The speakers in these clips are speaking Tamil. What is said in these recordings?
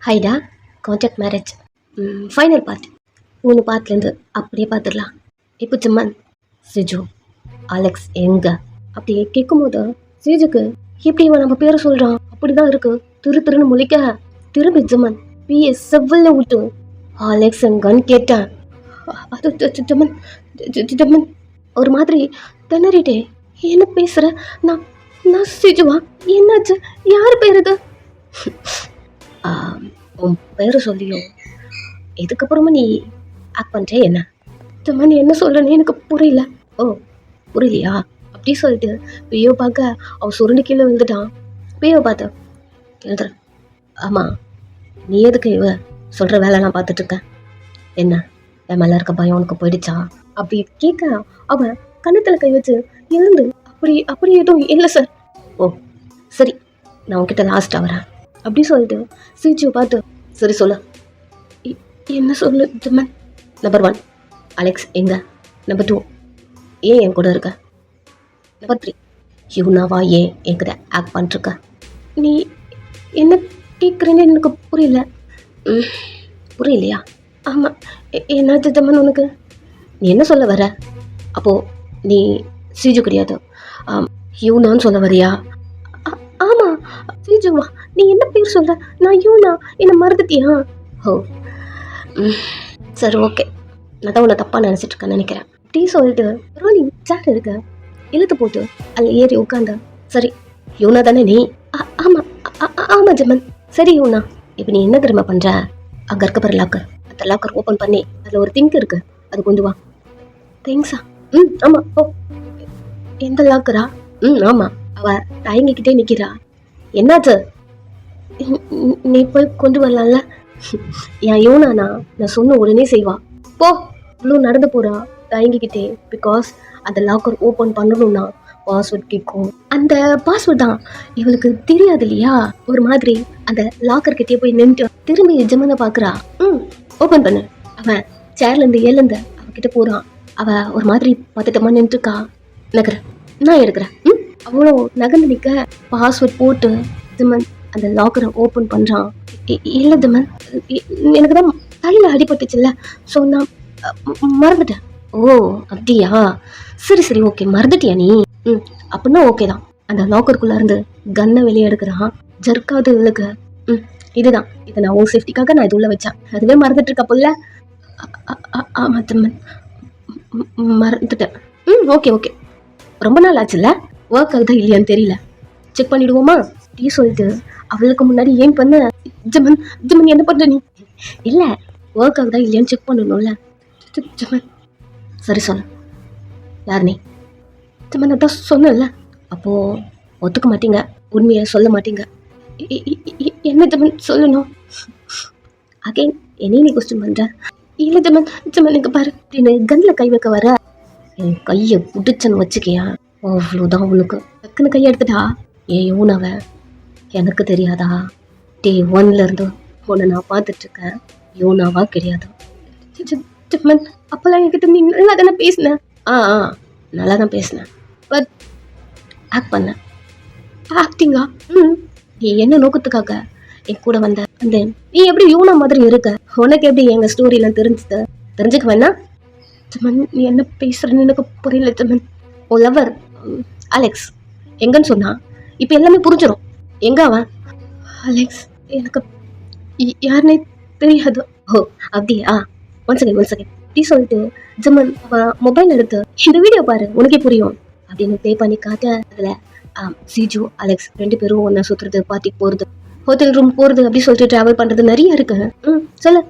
ஹைடா கான்டாக்ட் மேரேஜ் ஃபைனல் பார்ட் 3 பார்ட்லேருந்து அப்படியே பார்த்துடலாம். இப்போ ஜிம்மன் சிஜு அலெக்ஸ் எங்க அப்படி கேட்கும்போது சிஜுக்கு எப்படி இவன் நம்ம பேரை சொல்கிறான் அப்படிதான் இருக்கு. திருன்னு முழிக்க திரும்பி ஜிம்மன் பிஎஸ் செவ்வல்ல விட்டு அலெக்ஸ் எங்கன்னு கேட்டேன். அது ஜிம்மன் ஜிம்மன் ஒரு மாதிரி திணறிட்டே என்ன பேசுற? நான் நான் சிஜுவா? என்னாச்சு? யார் பேர் இது? உன் பேரை சொல்லியும் இதுக்கப்புறமா நீ ஆக்ட் பண்ணுற என்ன? நீ என்ன சொல்கிறேன்னு எனக்கு புரியல. ஓ புரியலையா? அப்படி சொல்லிட்டு பியோ பார்க்க அவன் சுருண்டு கீழே விழுந்துட்டான். பியோ பார்த்து எழுதுறேன். ஆமாம், நீ எதுக்கு இவ சொல்கிற வேலைலாம் பார்த்துட்ருக்கேன்? என்ன என் மேலே இருக்க பயம் உனக்கு போயிடுச்சா? அப்படி கேட்க அவன் கண்ணத்தில் கை வச்சு எழுந்து அப்படி எதுவும் இல்லை சார். ஓ சரி, நான் உன்கிட்ட லாஸ்ட்டாக வரேன் அப்படி சொல்லிட்டு சிஜு பார்த்து சரி சொல்லு. என்ன சொல்லு ஜிம்மன்? நம்பர் 1 அலெக்ஸ் எங்க? நம்பர் 2 ஏன் என் கூட இருக்க? நம்பர் 3 யூனாவா ஏன் என்கிட்ட ஆக்ட் பண்ணிருக்க? நீ என்ன கேட்குறேன்னு எனக்கு புரியல. புரியலையா? ஆமாம், என்னாச்சு ஜிம்மன் உனக்கு? நீ என்ன சொல்ல வர? அப்போது நீ சிஜு கிடையாது, யூனான்னு சொல்ல வரியா? ஆமாம் சிஜுவா, நீ என்ன பேர் சொல்ற? நான் யூனா, என்னை மறந்துட்டியா? ஓ சரி ஓகே, நான் தான் உன்னை தப்பாக நினச்சிட்டு இருக்கேன்னு நினைக்கிறேன். டீ சொல்லிட்டு ரோலிங் சேர் இருக்க இழுத்து போட்டு அதில் ஏறி உட்காந்த. சரி யூனா தானே நீ? ஆமாம் ஆமாம் ஜிம்மன். சரி யூனா, இப்போ நீ என்ன தெரியுமா பண்ணுற? அங்கே இருக்க பாரு லாக்கர், அந்த லாக்கர் ஓப்பன் பண்ணி அதில் ஒரு திங்க் இருக்கு, அது கொண்டு வா. திங்ஸா? ஆமாம். ஓ எந்த லாக்கரா? ஆமாம். அவள் தயங்கிக்கிட்டே நிற்கிறா. என்னாச்சு? நீ போய் கொண்டு வரலாம்ல? என் யோனானா நான் சொன்ன உடனே செய்வா. போ, இவ்வளோ நடந்து போகிறா தயங்கிக்கிட்டே. பிகாஸ் அந்த லாக்கர் ஓப்பன் பண்ணணும்னா பாஸ்வேர்ட் கேட்கும். அந்த பாஸ்வேர்ட் தான் இவளுக்கு தெரியாது இல்லையா? ஒரு மாதிரி அந்த லாக்கர் கிட்டே போய் நின்று திரும்பி ஜிம்மனை பார்க்குறா. ஓப்பன் பண்ணு. அவன் சேர்லேருந்து எழுந்து அவகிட்ட போகிறான். அவள் ஒரு மாதிரி பார்த்துட்டமா நின்றுருக்கா. நகர, நான் எடுக்கிறேன். அவ்வளோ நகர்ந்து நிற்க பாஸ்வேர்ட் போட்டு ஜிம்மன் அந்த லாக்கரை ஓப்பன் பண்ணுறான். இல்லை ஜிம்மன், எனக்கு தான் தலையில் அடிபட்டுச்சுல்ல, ஸோ நான் மறந்துட்டேன். ஓ அப்படியா? சரி ஓகே, மறந்துட்டியா நீ? அப்படின்னா ஓகே தான். அந்த லாக்கருக்குள்ளே இருந்து கன்னை வெளியே எடுக்கிறான். ஜர்க்காது இல்லைக்கு. இதுதான், இதை நான் உன் சேஃப்டிக்காக நான் இது உள்ள வச்சேன். அதுவே மறந்துட்டு இருக்க போல. ஆமாம் ஜிம்மன், மறந்துட்டேன். ஓகே, ரொம்ப நாள் ஆச்சுல்ல? ஒர்க் ஆகுதா இல்லையான்னு தெரியல, செக் பண்ணிடுவோமா? டீ சொல்லிட்டு அவளுக்கு முன்னாடி ஏன் பண்ண. ஜிம்மன் என்ன பண்ணுற நீ? இல்லை, ஒர்க் ஆகுதா இல்லையான்னு செக் பண்ணணும்ல. ஜிம்மன் சரி சொல்லு, யார் நீ? ஜிம்மன் அதான் சொன்னல. அப்போது ஒத்துக்க மாட்டீங்க, உண்மையை சொல்ல மாட்டீங்க. என்ன ஜிம்மன் சொல்லணும்? அகைன் என்னையும் நீ கொஸ்டின் பண்ணுற? இல்லை ஜிம்மன் இங்கே பாரு அப்படின்னு கன்னில் கை வைக்க வர என் கையை பிடிச்சன்னு வச்சுக்கியா, அவ்வளோதான் உனக்கு. டக்குன்னு கையை எடுத்துட்டா. ஏன் யூனாவ எனக்கு தெரியாதா? டே 1லேருந்து உன்னை நான் பார்த்துட்ருக்கேன். யூனாவா கிடையாது. ஜிம்மன் அப்போல்லாம் என்கிட்ட நீ நல்லா தானே பேசினேன். நல்லா தான் பேசினேன், பட் ஆக்ட் பண்ண. ஆக்டிங்கா? நீ என்ன நோக்கத்துக்காக என் கூட வந்த? நீ எப்படி யூனா மாதிரி இருக்க? உனக்கு எப்படி எங்கள் ஸ்டோரியெலாம் தெரிஞ்சுக்க வேணா? ஜிம்மன் நீ என்ன பேசுறேன்னு எனக்கு புரியல. ஜிம்மன் ஓ லவர் அலெக்ஸ் எங்கன்னு சொன்னா இப்போ எல்லாமே புரிஞ்சிடும். எங்க அவன்? அலெக்ஸ் எனக்கு யாருன்னே தெரியாது. ஓ அப்படியா? ஒன் செகண்ட் இப்படி சொல்லிட்டு ஜிம்மன் அவன் மொபைல் எடுத்து இந்த வீடியோ பாரு உனக்கே புரியும் அப்படின்னு ப்ளே பண்ணி காட்ட. அதில் சிஜு அலெக்ஸ் 2 பேரும் ஒன்றா சுற்றுறது, பார்ட்டிக்கு போகிறது, ஹோட்டல் ரூம் போகிறது, அப்படி சொல்லிட்டு ட்ராவல் பண்ணுறது நிறைய இருக்கு. சொல்லு,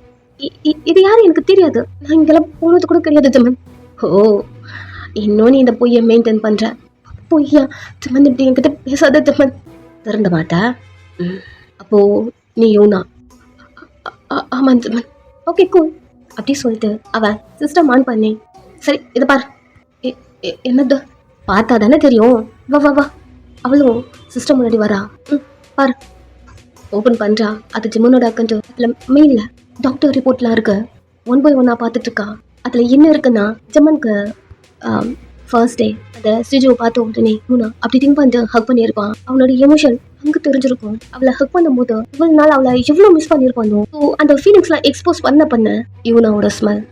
இது யாரும் எனக்கு தெரியாது, நான் இங்கெல்லாம் போனது கூட கிடையாது ஜிம்மன். ஓ இன்னும் நீ இந்த பொய்யை மெயின்டைன் பண்ணுற? பொய்யா ஜிம்மன்? இப்படி என்கிட்ட பேசாத ஜிம்மன். திறந்த மாட்டா? அப்போது நீ யூனா? ஆமாம் ஜிம்மன். ஓகே கூல் அப்படி சொல்லிட்டு அவன் சிஸ்டம் ஆன் பண்ணி சரி இதை பாரு. என்னது? பார்த்தா தானே தெரியும், வா. அவளும் சிஸ்டம் முன்னாடி வரா. பாரு, ஓப்பன் பண்ணுறா. அது ஜிம்மனோட அக்கௌண்ட். அதில் மெயிலில் டாக்டர் ரிப்போர்ட்லாம் இருக்கு. 1 by 1 பார்த்துட்ருக்கா. அதில் என்ன இருக்குன்னா ஜிம்மனுக்கு ஃபர்ஸ்ட் டே அந்த ஸ்ரீஜுவை பார்த்த உடனே யூனா அப்படி திங்க் பண்ணிட்டு ஹக் பண்ணியிருப்பான். அவனோட எமோஷன் அங்க தெரிஞ்சிருக்கும். அவளை ஹக் பண்ணும் போது இவ்வளவு நாள் அவளை எவ்வளவு மிஸ் பண்ணிருப்பானோ. ஸோ அந்த ஃபீலிங்ஸ் எல்லாம் எக்ஸ்போஸ் பண்ண யூனாவோட ஸ்மெல்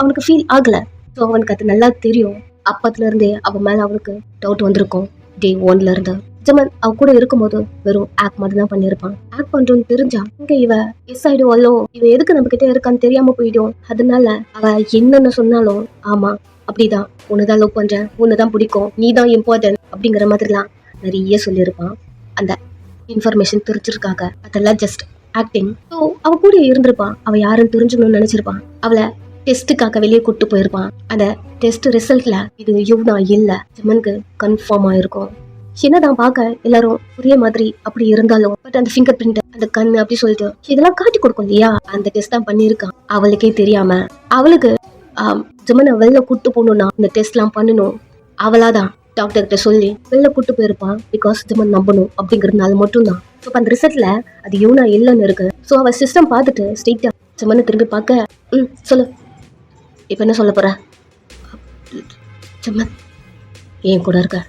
அவனுக்கு ஃபீல் ஆகல. ஸோ அவனுக்கு அது நல்லா தெரியும். அப்பத்துல இருந்தே அவன் மேல அவனுக்கு டவுட் வந்திருக்கும். டே 1ல இருந்து ஜமன் அவ கூட இருக்கும்போது வெறும் ஆக்ட் மாதிரி தான் பண்ணிருப்பான். ஆக்ட் பண்றோன்னு தெரிஞ்சா இங்க இவ எஸ் ஆயிடுவாளோ, இவ எதுக்கு நம்ம கிட்ட இருக்கான்னு தெரியாம போயிடும். அதனால அவ என்னன்னு சொன்னாலும் ஆமா அப்படிதான், உன்னதான் லவ் பண்றேன், உன்னதான் பிடிக்கும், நீ தான் இம்பார்ட்டன்ட் அப்படிங்கிற மாதிரிலாம் நிறைய சொல்லியிருப்பான். அந்த இன்ஃபர்மேஷன் தெரிஞ்சிருக்காங்க, அதெல்லாம் ஜஸ்ட் ஆக்டிங். ஸோ அவ கூட இருந்திருப்பான். அவ யாருன்னு தெரிஞ்சுக்கணும்னு நினைச்சிருப்பான். அவளை டெஸ்ட்டுக்காக வெளியே கூட்டு போயிருப்பான். அந்த டெஸ்ட் ரிசல்ட்ல இது யூனா இல்ல, ஜமனுக்கு கன்ஃபார்ம் ஆயிருக்கும். என்னதான் பார்க்க எல்லாரும் ஒரே மாதிரி அப்படி இருந்தாலும் பட் அந்த ஃபிங்கர் பிரிண்ட், அந்த கண் அப்படி சொல்லிட்டு இதெல்லாம் காட்டி கொடுக்கும் இல்லையா. அந்த டெஸ்ட் தான் பண்ணியிருக்கான். அவளுக்கே தெரியாம அவளுக்கு ஜமனை வெளில கூட்டு போகணும்னா இந்த டெஸ்ட் எல்லாம் பண்ணணும். அவளாதான் டாக்டர் கிட்ட சொல்லி வெளில கூட்டு போயிருப்பான். பிகாஸ் ஜமன் நம்பணும் அப்படிங்கறதுனால மட்டும்தான். ஸோ அந்த ரிசல்ட்ல அது யூனா இல்லைன்னு இருக்கு. ஸோ அவ சிஸ்டம் பார்த்துட்டு ஸ்ட்ரெயிட்டா ஜமனை திரும்பி பார்க்க சொல்லு, இப்ப என்ன சொல்ல போற? ஜமன் என் கூட இருக்க,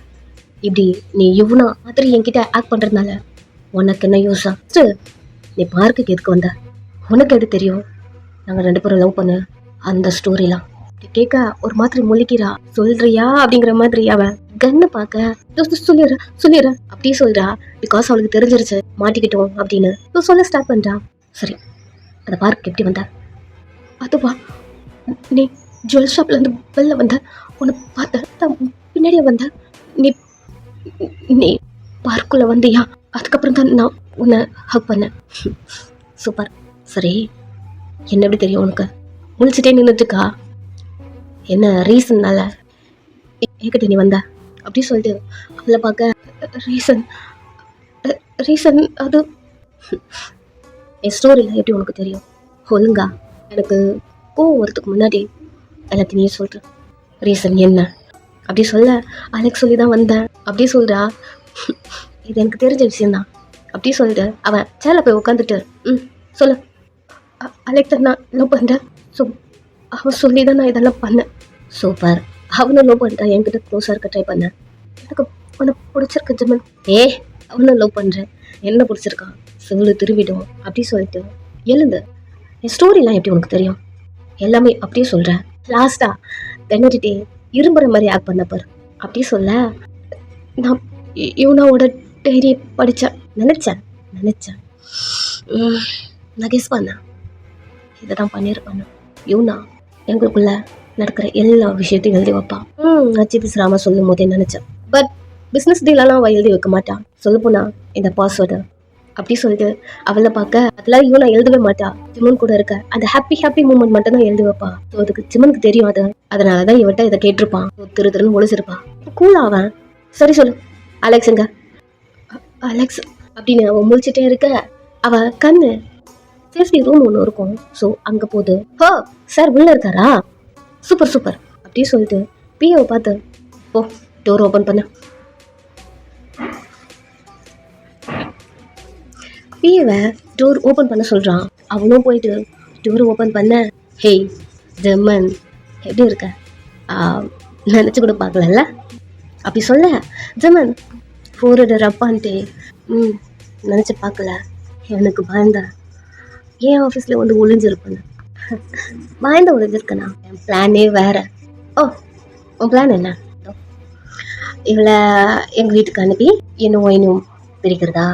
இப்படி நீ யூனா மாதிரி என்கிட்ட ஆக்ட் பண்றதுனால உனக்கு என்ன யூஸா? நீ பார்க்குக்கு எதுக்கு வந்த? உனக்கு எது தெரியும் நாங்க 2 பேரும் லவ் பண்ண அந்த ஸ்டோரிலாம் கேட்க ஒரு மாதிரி முழிக்கிறா. சொல்றியா அப்படிங்கிற மாதிரி அவன் கண்ணு பார்க்க சொல்லிடுற அப்படியே சொல்றா. பிகாஸ் அவளுக்கு தெரிஞ்சிருச்சு மாட்டிக்கிட்டோம் அப்படின்னு சொல்ல ஸ்டார்ட் பண்றா. சரி, அந்த பார்க் எப்படி வந்த? அதுவா, நீ ஜுவல் ஷாப்ல இருந்து வெளில வந்த, உன்னை பார்த்த பின்னாடியே வந்த, நீ பார்க்குள்ள வந்தியா? அதுக்கப்புறம் தான் நான் உன்னை ஹக் பண்ணேன். சூப்பர். சரி, என்ன எப்படி தெரியும் உனக்கு? முழிச்சிட்டே நின்றுட்டுக்கா, என்ன ரீசன்னால என்கிட்ட நீ வந்த அப்படி சொல்லிட்டு அவளை பார்க்க ரீசன் அது என் ஸ்டோரியில் எப்படி உனக்கு தெரியும்? ஒழுங்கா எனக்கு கோவம் வரதுக்கு முன்னாடி எல்லாத்தையும் நீ சொல்ற ரீசன் என்ன அப்படி சொல்ல, அலெக்ஸ் சொல்லி தான் வந்தேன் அப்படி சொல்றா. இது எனக்கு தெரிஞ்ச விஷயம்தான் அப்படி சொல்லிட்டு அவன் சேரில் போய் உட்காந்துட்டு சொல்லு, அலெக்ஸ் நான் லவ் பண்ணுறேன். ஸோ அவன் சொல்லி தான் நான் இதெல்லாம் பண்ணேன். சூப்பர், அவனை லவ் பண்ணுறேன், என்கிட்ட க்ளோஸாக இருக்க ட்ரை பண்ணேன். எனக்கு அவனை பிடிச்சிருக்க ஜமன். அவனை லவ் பண்ணுறேன், என்ன பிடிச்சிருக்கான் சொல்லு, திரும்பிடும் அப்படி சொல்லிட்டு எழுந்து என் ஸ்டோரிலாம் எப்படி உனக்கு தெரியும் எல்லாமே அப்படியே சொல்கிறேன். லாஸ்ட்டாக தென்னறிட்டே இரும்புற மாதிரி ஆக்ட் பண்ணப்பார் அப்படி சொல்ல, நான் யூனாவோட டைரி படித்தேன். நினச்சேன் நான் கெஸ் பண்ணேன் இதை தான் பண்ணியிருப்பானு. யூனா எங்களுக்குள்ள நடக்கிற எல்லா விஷயத்தையும் எழுதி வைப்பான். அச்சி பிசுராம சொல்லும் போதே நினைச்சேன். பட் பிஸ்னஸ் டீலெல்லாம் அவள் எழுதி வைக்க மாட்டான். சொல்ல போனா இந்த பாஸ்வேர்டு அப்படி சொல்லிட்டு அவளை பார்க்க அதெல்லாம் யூனா எழுதவே மாட்டா. ஜிமன் கூட இருக்க அந்த ஹாப்பி மூமெண்ட் மட்டும் தான் எழுதி வைப்பா. ஸோ அதுக்கு ஜிமனுக்கு தெரியும் அது. அதனாலதான் இவட்ட இதை கேட்டிருப்பான். திருன்னு ஒழிச்சிருப்பான். கூலா அவன் சரி சொல்லு அலெக்ஸுங்க அலெக்ஸ் அப்படின்னு அவன் முழிச்சிட்டே இருக்க, அவ கண்ணு சேஃப்டி ரூம் ஒன்று இருக்கும். ஸோ அங்கே போகுது. சார் உள்ள இருக்காரா? சூப்பர் அப்படி சொல்லிட்டு பிஏவை பார்த்து டோர் ஓப்பன் பண்ண. பிஏவை டோர் ஓப்பன் பண்ண சொல்கிறான். அவனும் போயிட்டு டோர் ஓப்பன் பண்ண, ஹேய் ஜெமன் எப்படி இருக்க? நினச்சி கூட பார்க்கலல்ல அப்படி சொல்ல, ஜெமன் போரிட ரப்பான்ட்டு நினச்சி பார்க்கல, எனக்கு பயந்தா என் ஆஃபீஸில் வந்து ஒளிஞ்சிருப்பேன். ஒளிஞ்சிருக்கேண்ணா, என் பிளானே வேற. உன் பிளான் என்ன? இவளை எங்கள் வீட்டுக்கு அனுப்பி இன்னும் பிரிக்கிறதா?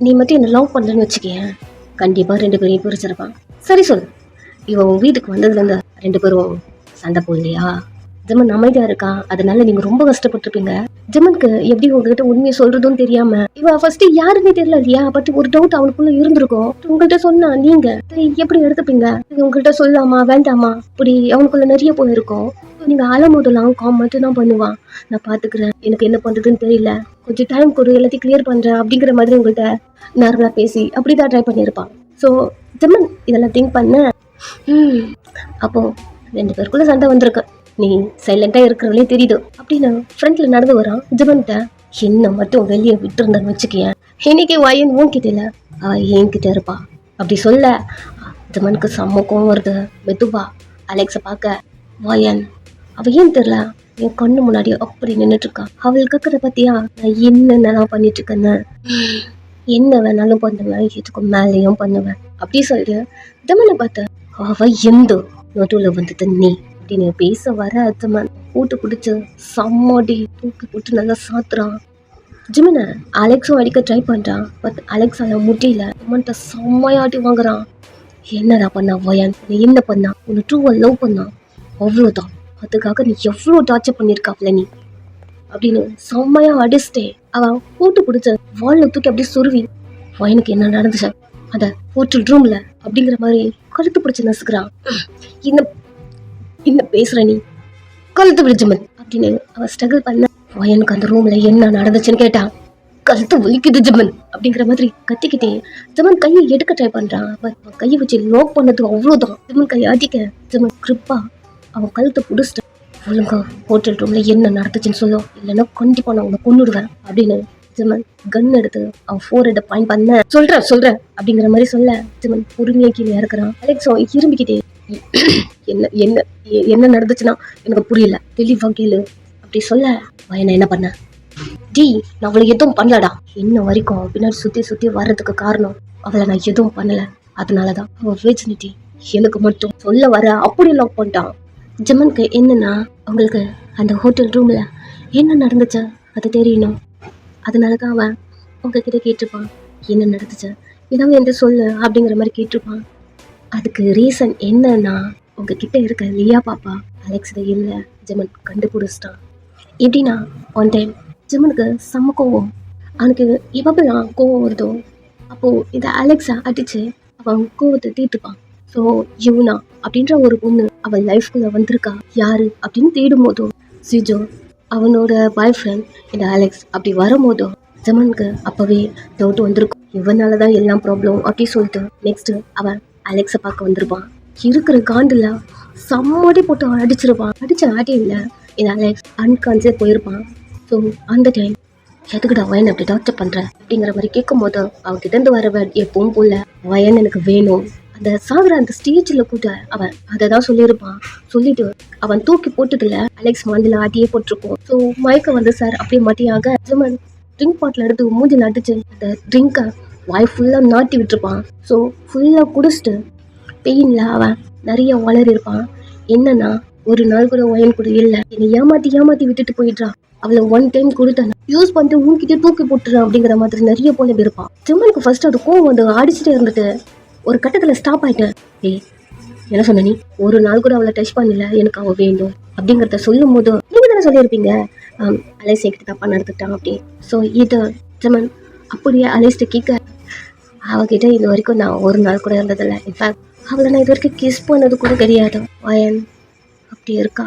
நீ மட்டும் என்ன லவ் பண்ணுறேன்னு வச்சுக்கேன், கண்டிப்பாக 2 பேரையும் பிரிச்சிருப்பான். சரி சொல்லு, இவன் உன் வீட்டுக்கு வந்ததுலேருந்து 2 பேரும் சண்டை போடலையா? ஜெமன் அமைதியா இருக்கா, அதனால நீங்க ரொம்ப கஷ்டப்பட்டிருப்பீங்க. ஜெமனுக்கு எப்படி உங்ககிட்ட உண்மையை சொல்றதும் தெரியாம, இவ ஃபர்ஸ்ட் யாருன்னே தெரியல இல்லையா? பட் ஒரு டவுட் அவனுக்குள்ள இருந்திருக்கும். உங்கள்கிட்ட சொன்னா நீங்க எப்படி எடுத்துப்பீங்க? உங்கள்கிட்ட சொல்லாமா வேண்டாமா அப்படி அவனுக்குள்ள நிறைய போயிருக்கும். நீங்க ஆலமோதெல்லாம் காம் மட்டும் தான் பண்ணுவான். நான் பாத்துக்கிறேன், எனக்கு என்ன பண்றதுன்னு தெரியல, கொஞ்சம் டைம் கொடு, எல்லாத்தையும் கிளியர் பண்றேன் அப்படிங்கிற மாதிரி உங்கள்கிட்ட நார்மலா பேசி அப்படிதான் ட்ரை பண்ணியிருப்பான். ஸோ ஜெமன் இதெல்லாம் திங்க் பண்ண, அப்போ 2 பேருக்குள்ள சண்டை வந்திருக்கு, நீ சைலண்டா இருக்கிறவளே தெரியுது அப்படின்னு ஃப்ரண்ட்ல நடந்து வரான். ஜெமன்கிட்ட என்ன மட்டும் வெளியே விட்டு இருந்தேன்னு வச்சுக்கேன், இன்னைக்கு வாயன் உன்கிட்ட இல்ல, அவ என்கிட்ட இருப்பா அப்படி சொல்ல, ஜெமனுக்கு செம்ம கோவம் வருது. மெதுவா அலெக்ஸை பார்க்க, வாயன் அவ ஏன் தெரியல என் கண்ணு முன்னாடி அப்படி நின்றுட்டு இருக்கா. அவள் கேட்கற பத்தியா நான் என்னென்னலாம் பண்ணிட்டு இருக்கேன்னு. என்ன வேணாலும் பண்ணுவேன், இதுக்கு மேலேயும் பண்ணுவேன் அப்படி சொல்லிட்டு தமனை பார்த்த அவ எந்த நடுவில் வந்தது நீ அப்படின்னு பேச வர தமன் கூட்டு குடிச்சு செம்மாடி தூக்கி போட்டு நல்லா சாத்துறான். ஜிமினை அலெக்ஸும் அடிக்க ட்ரை பண்றான். பட் அலெக்ஸால முடியல. தமன்ட்ட செம்மையாட்டி வாங்குறான். என்னடா பண்ணா வயன், நீ என்ன பண்ணா, உன்னை ட்ரூவா லவ் பண்ணா அவ்வளோதான், அதுக்காக நீ எவ்வளோ டார்ச்சர் பண்ணியிருக்காப்ல நீ அப்படின்னு செம்மையா அடிச்சுட்டே அவன் போட்டு பிடிச்ச வால்ல தூக்கி அப்படியே சொருவி வயனுக்கு என்ன நடந்துச்சு அந்த ஹோட்டல் ரூம்ல அப்படிங்கிற மாதிரி கழுத்து பிடிச்சு நசுக்கிறான். என்ன என்ன பேசுற நீ, கழுத்து பிடிச்சமன் அப்படின்னு அவன் ஸ்ட்ரகிள் பண்ண வயனுக்கு அந்த ரூம்ல என்ன நடந்துச்சுன்னு கேட்டான். கழுத்து வலிக்குது ஜமன் அப்படிங்கிற மாதிரி கத்திக்கிட்டே ஜமன் கையை எடுக்க ட்ரை பண்றான். கையை வச்சு லாக் பண்ணது அவ்வளவுதான். ஜமன் கையை அடிக்க ஜமன் கிரிப்பா அவன் கழுத்தை பிடிச்சிட்டு ஒழுங்கா ஹோட்டல் ரூம்ல என்ன நடந்துச்சுன்னு சொல்லும், இல்லைன்னா கண்டிப்பா நான் உன்னை கொன்னுடுவேன் அப்படின்னு ஜமன் கன் எடுத்து அவன் ஃபோர்ஹெட்டை பாயிண்ட் பண்ண சொல்ற அப்படிங்கிற மாதிரி சொல்ல ஜமன் பொறுமையா கீழே இறக்குறான். அலெக்ஸோ இரும்பிக்கிட்டே என்ன என்ன என்ன நடந்துச்சுன்னா எனக்கு புரியல, தெளிவா கேளு அப்படி சொல்ல வயனை என்ன பண்ண டி நான் அவளை எதுவும் பண்ணலடா, இன்ன வரைக்கும் பின்னாடி சுத்தி வர்றதுக்கு காரணம் அவளை நான் எதுவும் பண்ணல, அதனாலதான் அவ வேஜினிட்டி எனக்கு மட்டும் சொல்ல வர அப்படி லாக் பண்ணிட்டான். ஜமனுக்கு என்னன்னா அவங்களுக்கு அந்த ஹோட்டல் ரூம்ல என்ன நடந்துச்சு அது தெரியணும், அதனாலதான் அவன் உங்ககிட்ட கேட்டிருப்பான் என்ன நடந்துச்சு ஏதாவது எந்த சொல்லு அப்படிங்கிற மாதிரி கேட்டிருப்பான். அதுக்கு ரீசன் என்னன்னா உங்ககிட்ட இருக்க லியா பாப்பா அலெக்ஸ் இல்ல ஜமன் கண்டுபிடிச்சிட்டான். எப்படின்னா ஒன் டைம் ஜமனுக்கு செம்ம கோவம், அவனுக்கு எப்பப்பெல்லாம் கோவம் வருதோ அப்போ இதை அலெக்ஸா அடிச்சு அவன் கோவத்தை தீர்த்துப்பான். ஸோ யூனா அப்படின்ற ஒரு பொண்ணு அவன் லைஃப்குள்ள வந்திருக்கா யாரு அப்படின்னு தேடும் போதும் சிஜோ அவனோட பாய் ஃப்ரெண்ட் இந்த அலெக்ஸ் அப்படி வரும்போதோ ஜமனுக்கு அப்பவே டவுட் வந்திருக்கும், இவனாலதான் எல்லாம் ப்ராப்ளம் அப்படி சொல்லிட்டு நெக்ஸ்ட் அவன் அலெக்ஸை பார்க்க வந்திருப்பான். இருக்கிற காண்டில் செம்மாடி போட்டு அவன் அடிச்சிருப்பான். அடிச்ச ஆட்டியில் இந்த அலெக்ஸ் அன்கான்சியஸ் போயிருப்பான். ஸோ அந்த டைம் எதுக்குடா வயன் அப்படி டார்ச்சர் பண்ற அப்படிங்கிற மாதிரி கேட்கும் போது அவன் கிட்ட வர எப்பவும் போல வயன் எனக்கு வேணும் அந்த சாகுற அந்த ஸ்டேஜ்ல கூட அவன் அதை தான் சொல்லியிருப்பான். சொல்லிட்டு அவன் தூக்கி போட்டதுல அலெக்ஸ் மண்டில ஆட்டியே போட்டிருக்கோம். ஸோ மயக்க வந்து சார் அப்படியே மட்டியாக ஜமன் ட்ரிங்க் பாட்டில் எடுத்து மூஞ்சில் அடிச்சு அந்த ட்ரிங்கை வாய் ஃபுல்லாக நாட்டி விட்டுருப்பான். ஸோ ஃபுல்லாக குடிச்சிட்டு பெயின்ல அவன் நிறைய வளரி இருப்பான். என்னன்னா ஒரு நாள் கூட வயன் கூட இல்லை, என்னை ஏமாத்தி விட்டுட்டு போயிடுறான், அவளை ஒன் டைம் கொடுத்தேன் யூஸ் பண்ணிட்டு உன்கிட்டே தூக்கி போட்டுறான் அப்படிங்கிற மாதிரி நிறைய போல இருப்பான். ஜமனுக்கு ஃபர்ஸ்ட் அது கோவம் வந்து அடிச்சுட்டே இருந்துட்டு ஒரு கட்டத்துல ஸ்டாப் ஆயிட்டேன். ஏய் என்ன சொன்ன நீ, ஒரு நாள் கூட அவளை டச் பண்ணல, எனக்கு அவ வேண்டும் அப்படிங்கிறத சொல்லும் போது நீங்க தானே சொல்லியிருப்பீங்க அலைஸ் என்கிட்ட தப்பா நடந்துட்டான் அப்படி. ஸோ இது ஜமன் அப்படியே அலைஸ்ட கேட்க அவகிட்ட இது வரைக்கும் நான் ஒரு நாள் கூட இருந்ததில்லை. இன்ஃபேக்ட் அவளை நான் இது வரைக்கும் கிஸ் பண்ணது கூட கிடையாது. வயன் அப்படி இருக்கா,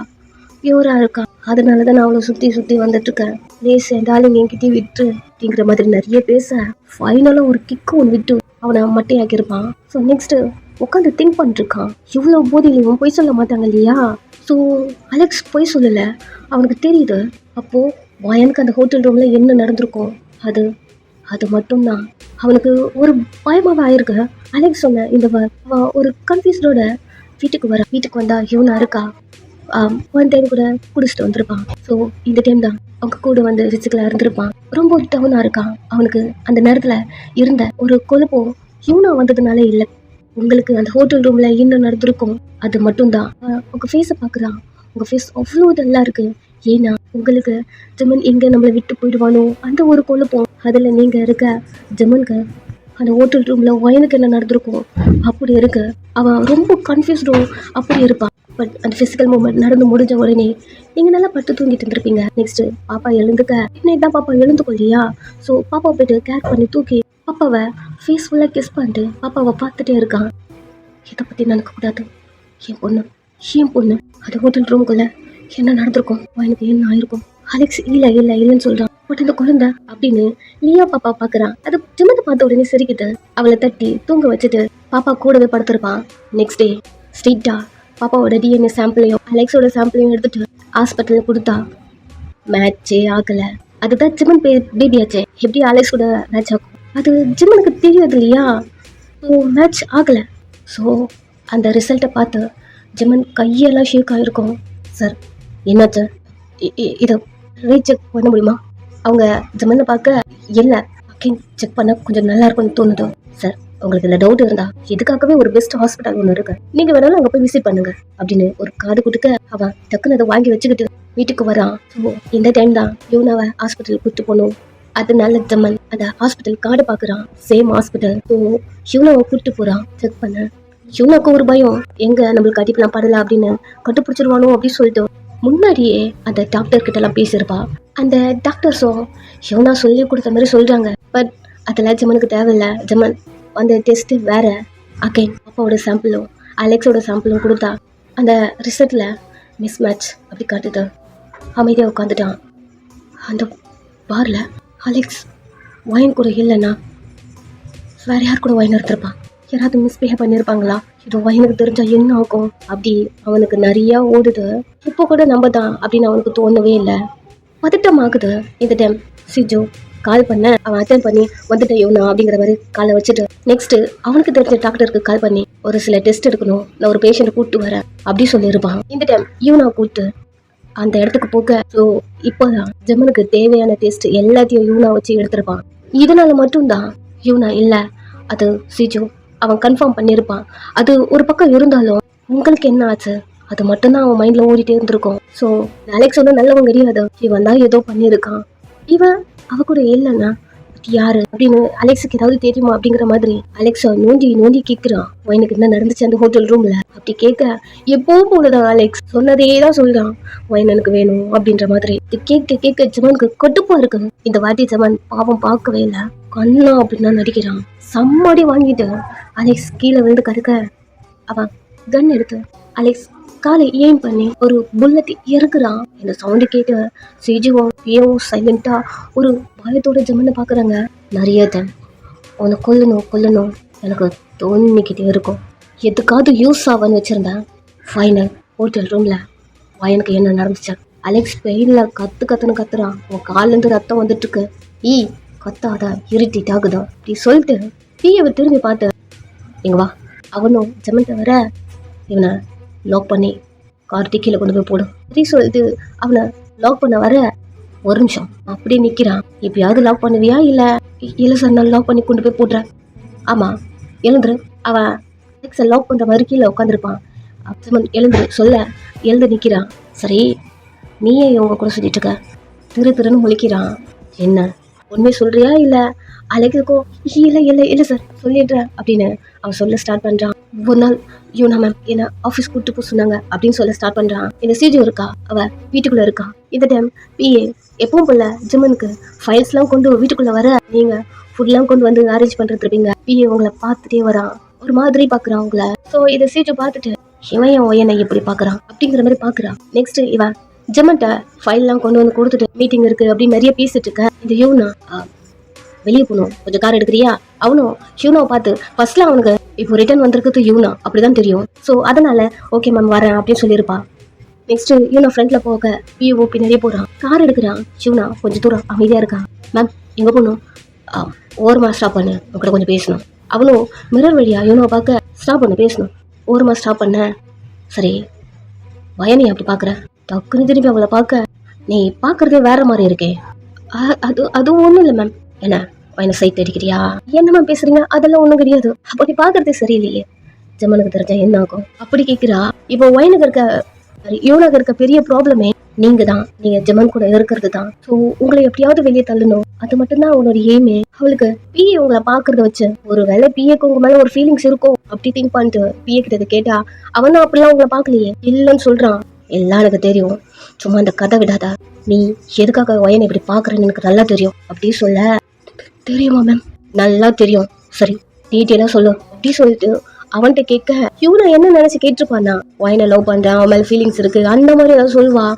பியூரா இருக்கா, அதனாலதான் நான் அவளை சுத்தி வந்துட்டு இருக்கேன். ப்ளீஸ் எந்தாலும் என்கிட்டயே விட்டு அப்படிங்கிற மாதிரி நிறைய பேச ஃபைனலாக ஒரு கிக்கு ஒன்று விட்டு அவனை மட்டையாக்கியிருப்பான். ஸோ நெக்ஸ்ட் உட்காந்து திங்க் பண்ணிருக்கான், இவ்வளோ போதையிலையும் பொய் சொல்ல மாட்டாங்க இல்லையா. ஸோ அலெக்ஸ் பொய் சொல்லலை, அவனுக்கு தெரியுது. அப்போ வயனுக்கு அந்த ஹோட்டல் ரூம்ல என்ன நடந்திருக்கும் அது மட்டும்தான் அவனுக்கு ஒரு பயமாவே ஆயிருக்கு. அலெக்ஸ் சொன்ன இந்த ஒரு கன்ஃபியூஸ்டோட வீட்டுக்கு வந்தா இவனா இருக்கா, ஒன் டைம் கூட குடிச்சிட்டு வந்திருப்பான். ஸோ இந்த டைம் தான் அவங்க கூட வந்து ரிச்சுக்கலாக இருந்திருப்பான். ரொம்ப டவுனாக இருக்கான். அவனுக்கு அந்த நேரத்தில் இருந்த ஒரு கொழுப்பம் யூனா வந்ததுனால இல்லை, உங்களுக்கு அந்த ஹோட்டல் ரூம்ல என்ன நடந்திருக்கும் அது மட்டும்தான். உங்க ஃபேஸை பார்க்குறான், உங்க ஃபேஸ் அவ்வளோ நல்லா இருக்கு. ஏன்னா உங்களுக்கு ஜமன் எங்கே நம்மளை விட்டு போயிடுவானோ அந்த ஒரு கொழுப்பம், அதில் நீங்கள் இருக்க ஜமனுக்கு அந்த ஹோட்டல் ரூம்ல வயனுக்கு என்ன நடந்திருக்கும் அப்படி இருக்கு. அவன் ரொம்ப கன்ஃபியூஸ்டும் அப்படி இருப்பான். பட் அந்த ஃபிசிக்கல் மூமெண்ட் நடந்து முடிஞ்ச உடனே நீங்கள் நல்லா பட்டு தூங்கிட்டு இருந்திருப்பீங்க. நெக்ஸ்ட் பாப்பா எழுந்துக்க இன்னைக்கு தான் பாப்பா எழுந்துக்கொள்ளியா. ஸோ பாப்பா போய்ட்டு கேர் பண்ணி தூக்கி பாப்பாவை ஃபேஸ் ஃபுல்லாக கிஸ் பண்ணிட்டு பாப்பாவை பார்த்துட்டே இருக்கான். இதை பற்றி நினைக்கக்கூடாது, என் பொண்ணு அந்த ஹோட்டல் ரூமுக்குள்ள என்ன நடந்திருக்கும், எனக்கு என்ன ஆயிருக்கும். அலெக்ஸ் இல்லைன்னு சொல்கிறான். பட் இந்த குழந்தை அப்படின்னு லியா பாப்பா பார்க்குறான். அது ஜிமத்தை பார்த்த உடனே சிரிக்கிட்டு அவளை தட்டி தூங்க வச்சுட்டு பாப்பா கூடவே படுத்திருப்பான். நெக்ஸ்ட் டே ஸ்ட்ரெயிட்டா பாப்பாவோட டிஎன்ஏ சாம்பிளையும் அலெக்ஸோட சாம்பிளையும் எடுத்துட்டு ஹாஸ்பிட்டலில் கொடுத்தா மேட்சே ஆகலை. அதுதான் ஜிமன் பேபி ஆச்சே, எப்படி அலெக்ஸோட மேட்ச் ஆகும் அது ஜிமனுக்கு தெரியாது இல்லையா. ஸோ மேட்ச் ஆகலை. ஸோ அந்த ரிசல்ட்டை பார்த்து ஜிமன் கையெல்லாம் ஷேக் ஆகிருக்கும். சார் என்னாச்சு? இதை ரீசெக் பண்ண முடியுமா? அவங்க ஜமனை பார்க்க இல்லை அகைன் செக் பண்ண கொஞ்சம் நல்லா இருக்கும்னு தோணுது சார். உங்களுக்கு இந்த டவுட் இருந்தா இதுக்காகவே ஒரு பெஸ்ட் ஹாஸ்பிட்டல் ஒன்று இருக்கு, நீங்க வேணாலும் அங்க போய் விசிட் பண்ணுங்க அப்படின்னு ஒரு கார்டு கொடுக்க அவன் டக்குன்னு அதை வாங்கி வச்சுக்கிட்டு வீட்டுக்கு வரான். ஸோ இந்த டைம் தான் யூனாவை ஹாஸ்பிட்டல் கூப்பிட்டு போகணும். அதனால ஜமன் அந்த ஹாஸ்பிட்டல் கார்டு பாக்குறான், சேம் ஹாஸ்பிட்டல். ஸோ யூனாவை கூப்பிட்டு போறான் செக் பண்ண. யூனாக்கு ஒரு பயம், எங்க நம்மளுக்கு அடிப்பெல்லாம் படல அப்படின்னு கண்டுபிடிச்சிருவானோ அப்படின்னு சொல்லிட்டு முன்னாடியே அந்த டாக்டர் கிட்ட எல்லாம் பேசியிருப்பா. அந்த டாக்டர்ஸும் யூனா சொல்லி கொடுத்த மாதிரி சொல்றாங்க. பட் அதெல்லாம் ஜமனுக்கு தேவையில்லை. ஜமன் அந்த டெஸ்ட்டு வேற. அகைன் அப்பாவோட சாம்பிளும் அலெக்ஸோட சாம்பிளும் கொடுத்தா அந்த ரிசல்ட்டில் மிஸ் மேட்ச் அப்படி காட்டுது. அமைதியாக உட்காந்துட்டான். அந்த பாரில் அலெக்ஸ் ஒயின் கூட இல்லைன்னா வேற யார் கூட ஒயின் எடுத்திருப்பான்? யாராவது மிஸ்பிஹேவ் பண்ணியிருப்பாங்களா? இது ஒயினுக்கு தெரிஞ்சா என்ன ஆகும் அப்படி அவனுக்கு நிறையா ஓடுது. இப்போ கூட நம்ம தான் அப்படின்னு அவனுக்கு தோணவே இல்லை. பதட்டம் ஆகுது. இந்த டைம் சிஜு கால் பண்ண அவன் அட்டன் பண்ணி வந்துட்டு யூனா அப்படிங்கிற மாதிரி காலை வச்சுட்டு நெக்ஸ்ட் அவனுக்கு தெரிஞ்ச டாக்டருக்கு கால் பண்ணி ஒரு சில டெஸ்ட் எடுக்கணும், நான் ஒரு பேஷண்ட் கூப்பிட்டு வரேன் அப்படி சொல்லியிருப்பான். இந்த டைம் யூனா கூப்பிட்டு அந்த இடத்துக்கு போக. ஸோ இப்போதான் ஜமனுக்கு தேவையான டெஸ்ட் எல்லாத்தையும் யூனா வச்சு எடுத்திருப்பான். இதனால மட்டும்தான் யூனா இல்லை அது சிஜு அவன் கன்ஃபார்ம் பண்ணியிருப்பான். அது ஒரு பக்கம் இருந்தாலும் உங்களுக்கு என்ன ஆச்சு அது மட்டும்தான் அவன் மைண்ட்ல ஓடிட்டே இருந்திருக்கும். ஸோ அலெக்ஸ் ஒன்றும் நல்லவன் கிடையாது, இவன் தான் ஏதோ பண்ணியிருக்கான். இவன் அவ கூட இல்லைன்னா யாரு அப்படின்னு அலெக்ஸுக்கு ஏதாவது தெரியுமா அப்படிங்கிற மாதிரி அலெக்ஸா நோண்டி நோண்டி கேட்கிறான். ஒயினுக்கு என்ன நடந்துச்சு அந்த ஹோட்டல் ரூம்ல அப்படி கேட்க எப்போ போலதான் அலெக்ஸ் சொன்னதே தான் சொல்றான், ஒயின் எனக்கு வேணும் அப்படின்ற மாதிரி. கேட்க கேட்க ஜமானுக்கு கட்டுப்பா இருக்கு. இந்த வாட்டி ஜமான் பாவம் பார்க்கவே இல்லை, கண்ணா அப்படின்னா நடிக்கிறான். சம்மாடி வாங்கிட்டு அலெக்ஸ் கீழே விழுந்து கடுக்க அவன் கன் எடுத்து அலெக்ஸ் காலை ஏம் பண்ணி ஒரு புல்லட் இறக்குறான். இந்த சவுண்டு கேட்டு சிஜுவும் பியோவும் சைலண்டா ஒரு பயத்தோட ஜமனை பாக்குறாங்க. நிறைய டைம் உன்னை கொல்லணும் எனக்கு தோணிக்கிட்டே இருக்கும், எதுக்காவது யூஸ் ஆகும்னு வச்சிருந்தேன். ஃபைனல் ஹோட்டல் ரூம்ல வயனுக்கு என்ன நடந்துச்சு? அலெக்ஸ் பெயின்ல கத்துன்னு கத்துறான். உன் கால்ல இருந்து ரத்தம் வந்துட்டு இருக்கு. கத்தாத இரிட்டேட் ஆகுதா அப்படி சொல்லிட்டு பியவை திரும்பி பார்த்து இங்க வா. அவனும் ஜமன்ட்ட வர இவனை லாக் பண்ணி கார்த்தி கீழே கொண்டு போய் போடும் அப்படி சொல்லிட்டு அவனை லாக் பண்ண வர ஒரு நிமிஷம் அப்படியே நிற்கிறான். எப்பயாவது லாக் பண்ணுவியா? இல்லை சார் நான் லாக் பண்ணி கொண்டு போய் போடுறேன். ஆமாம் எழுந்துரு. அவன் அலெக்ஸை லாக் பண்ணுற மாதிரி கீழே உட்காந்துருப்பான். ஜமன் எழுந்துரு சொல்ல எழுந்து நிற்கிறான். சரி நீயே இவங்க கூட சொல்லிட்டு இருக்க? திருன்னு முழிக்கிறான். என்ன உண்மையை சொல்றியா இல்லை அலெக்ஸுக்கும்? இல்லை சார் சொல்லிடுறேன் அப்படின்னு அவன் சொல்ல ஸ்டார்ட் பண்ணுறான். ஒரு நாள் யூனா மேம் என்ன ஆஃபீஸ் கூப்பிட்டு போக சொன்னாங்க அப்படின்னு சொல்ல ஸ்டார்ட் பண்ணுறான். இந்த சிஜு இருக்கா, அவ வீட்டுக்குள்ளே இருக்கா. இந்த டைம் பிஏ எப்பவும் போல ஜிம்மனுக்கு ஃபைல்ஸ்லாம் கொண்டு வீட்டுக்குள்ளே வர நீங்கள் ஃபுட்லாம் கொண்டு வந்து அரேஞ்ச் பண்ணுறது இருப்பீங்க. பிஏ உங்களை பார்த்துட்டே வரான், ஒரு மாதிரி பார்க்குறான் உங்களை. ஸோ இதை சிஜு பார்த்துட்டு இவன் என் ஒயனை எப்படி பார்க்குறான் அப்படிங்கிற மாதிரி பார்க்குறான். நெக்ஸ்ட் இவன் ஜிம்மன்ட்ட ஃபைல்லாம் கொண்டு வந்து கொடுத்துட்டு மீட்டிங் இருக்குது அப்படின்னு நிறைய பேசிட்டு இருக்க. இந்த யூனா வெளியே போகணும், கொஞ்சம் கார் எடுக்கிறியா? அவனும் யூனாவை பார்த்து ஃபர்ஸ்ட்ல அவனுக்கு இப்போ ரிட்டர்ன் வந்திருக்கிறது யூனா அப்படிதான் தெரியும். ஸோ அதனால ஓகே மேம் வரேன் அப்படின்னு சொல்லியிருப்பா. நெக்ஸ்ட் யூனா ஃப்ரண்ட்ல போக பிஓ பின்னாடியே போறான். கார் எடுக்கிறான். யூனா கொஞ்சம் தூரம் அமைதியா இருக்கான். மேம் எங்க போகணும்? ஓரமா ஸ்டாப் பண்ணு, உங்ககிட்ட கொஞ்சம் பேசணும். அவனும் மிரர் வழியா யூனாவை பார்க்க ஸ்டாப் பண்ண பேசணும். ஓரமா ஸ்டாப் பண்ண. சரி பயனி அப்படி பாக்குற? டக்குன்னு திரும்பி அவளை பார்க்க நீ பாக்குறதே வேற மாதிரி இருக்கே. அதுவும் ஒண்ணும் இல்லை மேம். என்ன வயனை சைட் அடிக்கிறியா? என்னம்மா பேசுறீங்க? அதெல்லாம் ஒண்ணும் கிடையாது. அப்படி பாக்குறதே சரியில்லையே, ஜமனுக்கு தெரிஞ்சா என்ன ஆகும் அப்படி கேட்கிறா. இப்போ வயனுக்கு இருக்க யூனாக்கு இருக்க பெரிய ப்ராப்ளமே நீங்க தான், நீங்க ஜமன் கூட இருக்கிறது தான். ஸோ உங்களை எப்படியாவது வெளியே தள்ளணும், அது மட்டும்தான் அவனோட எய்மே. அவளுக்கு பிஏ உங்களை பாக்குறத வச்சு ஒரு வேலை பிஏக்கு உங்க மேல ஒரு ஃபீலிங்ஸ் இருக்கும் அப்படி திங்க் பண்ணிட்டு பிஏ கிட்ட கேட்டா அவனும் அப்படிலாம் உங்களை பாக்கலையே இல்லைன்னு சொல்றான். எல்லாம் எனக்கு தெரியும், சும்மா அந்த கதை விடாதா. நீ எதுக்காக வயனை இப்படி பாக்குறேன்னு எனக்கு நல்லா தெரியும் அப்படி சொல்ல. தெரியுமா மேம்? நல்லா தெரியும். சரி டீட்டெயிலா சொல்லு அப்படி சொல்லிட்டு அவன்கிட்ட கேட்க யூனா என்ன நினைச்சு கேட்டிருப்பானா, ஒயனை லவ் பண்றான், அவன் மேல ஃபீலிங்ஸ் இருக்கு அந்த மாதிரி ஏதாவது சொல்லுவான்.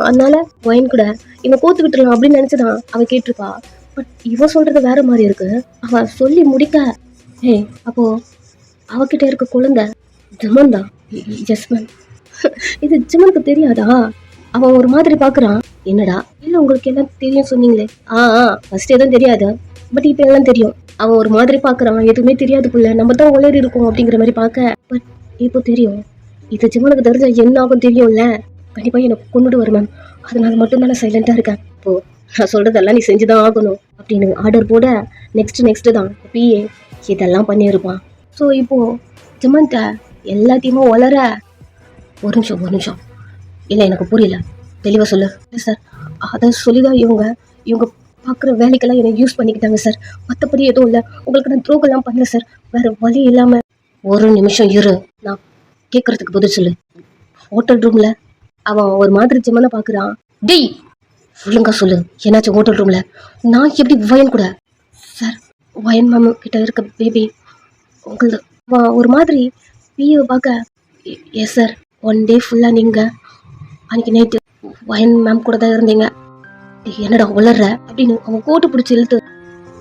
அதனால ஒயன் கூட இவன் கோத்து விட்டுலாம் அப்படின்னு நினைச்சுதான் அவன் கேட்டிருப்பா. பட் இவன் சொல்றது வேற மாதிரி இருக்கு. அவன் சொல்லி முடிக்க அப்போ அவகிட்ட இருக்க குழந்தை ஜமன் தான். Yes ma'am. இது ஜமனுக்கு தெரியாதா? அவன் ஒரு மாதிரி பாக்குறான். என்னடா இல்ல உங்களுக்கு எல்லாம் தெரியும் சொன்னீங்களே? ஃபர்ஸ்ட் எதுவும் தெரியாது, பட் இப்ப எல்லாம் தெரியும். அவன் ஒரு மாதிரி பாக்குறான், எதுவுமே தெரியாது புள்ள, நம்ம தான் உளறி இருக்கோம் அப்படிங்கிற மாதிரி பாக்க. பட் இப்போ தெரியும், இது ஜிம்மனுக்கு தெரிஞ்சா என்ன ஆகும் தெரியும்ல. கண்டிப்பாக என்னை கொண்டுடுவார் மேம். அதனால மட்டும்தான் நான் சைலண்ட்டாக இருக்கேன். இப்போது நான் சொல்கிறதெல்லாம் நீ செஞ்சு தான் ஆகணும் அப்படின்னு ஆர்டர் போட நெக்ஸ்ட்டு தான் பிஏ இதெல்லாம் பண்ணியிருப்பான். ஸோ இப்போது ஜமன்ட்ட எல்லாத்தையுமே வளர ஒரு நிமிஷம் இல்லை எனக்கு புரியல, தெளிவாக சொல்லு. இல்லை சார், அதை சொல்லி தான் இவங்க பார்க்குற வேலைக்கெல்லாம் என்னை யூஸ் பண்ணிக்கிட்டாங்க சார். மற்றபடி எதுவும் இல்லை. உங்களுக்கு நான் துரோகம்லாம் பண்ணல சார். வேறு வழி இல்லாமல். ஒரு நிமிஷம் இரு, நான் கேட்குறதுக்கு பதில் சொல்லு. ஹோட்டல் ரூமில் அவன் ஒரு மாதிரி ஜமனை பார்க்குறான். டேய் ஒழுங்கா சொல்லு, என்னாச்சும் ஹோட்டல் ரூமில்? நான் எப்படி வயன் கூட? சார், வயன் மேம் கிட்ட இருக்க பேபி உங்களது. அவன் ஒரு மாதிரி பிஏவை பார்க்க, எஸ் சார், 1 டே ஃபுல்லாக நீங்கள் அன்றைக்கி நைட்டு வயன் மேம் கூட தான் இருந்தீங்க. என்னடா வளர்ற அப்படின்னு அவன் கோட்டு பிடிச்சி இழுத்து,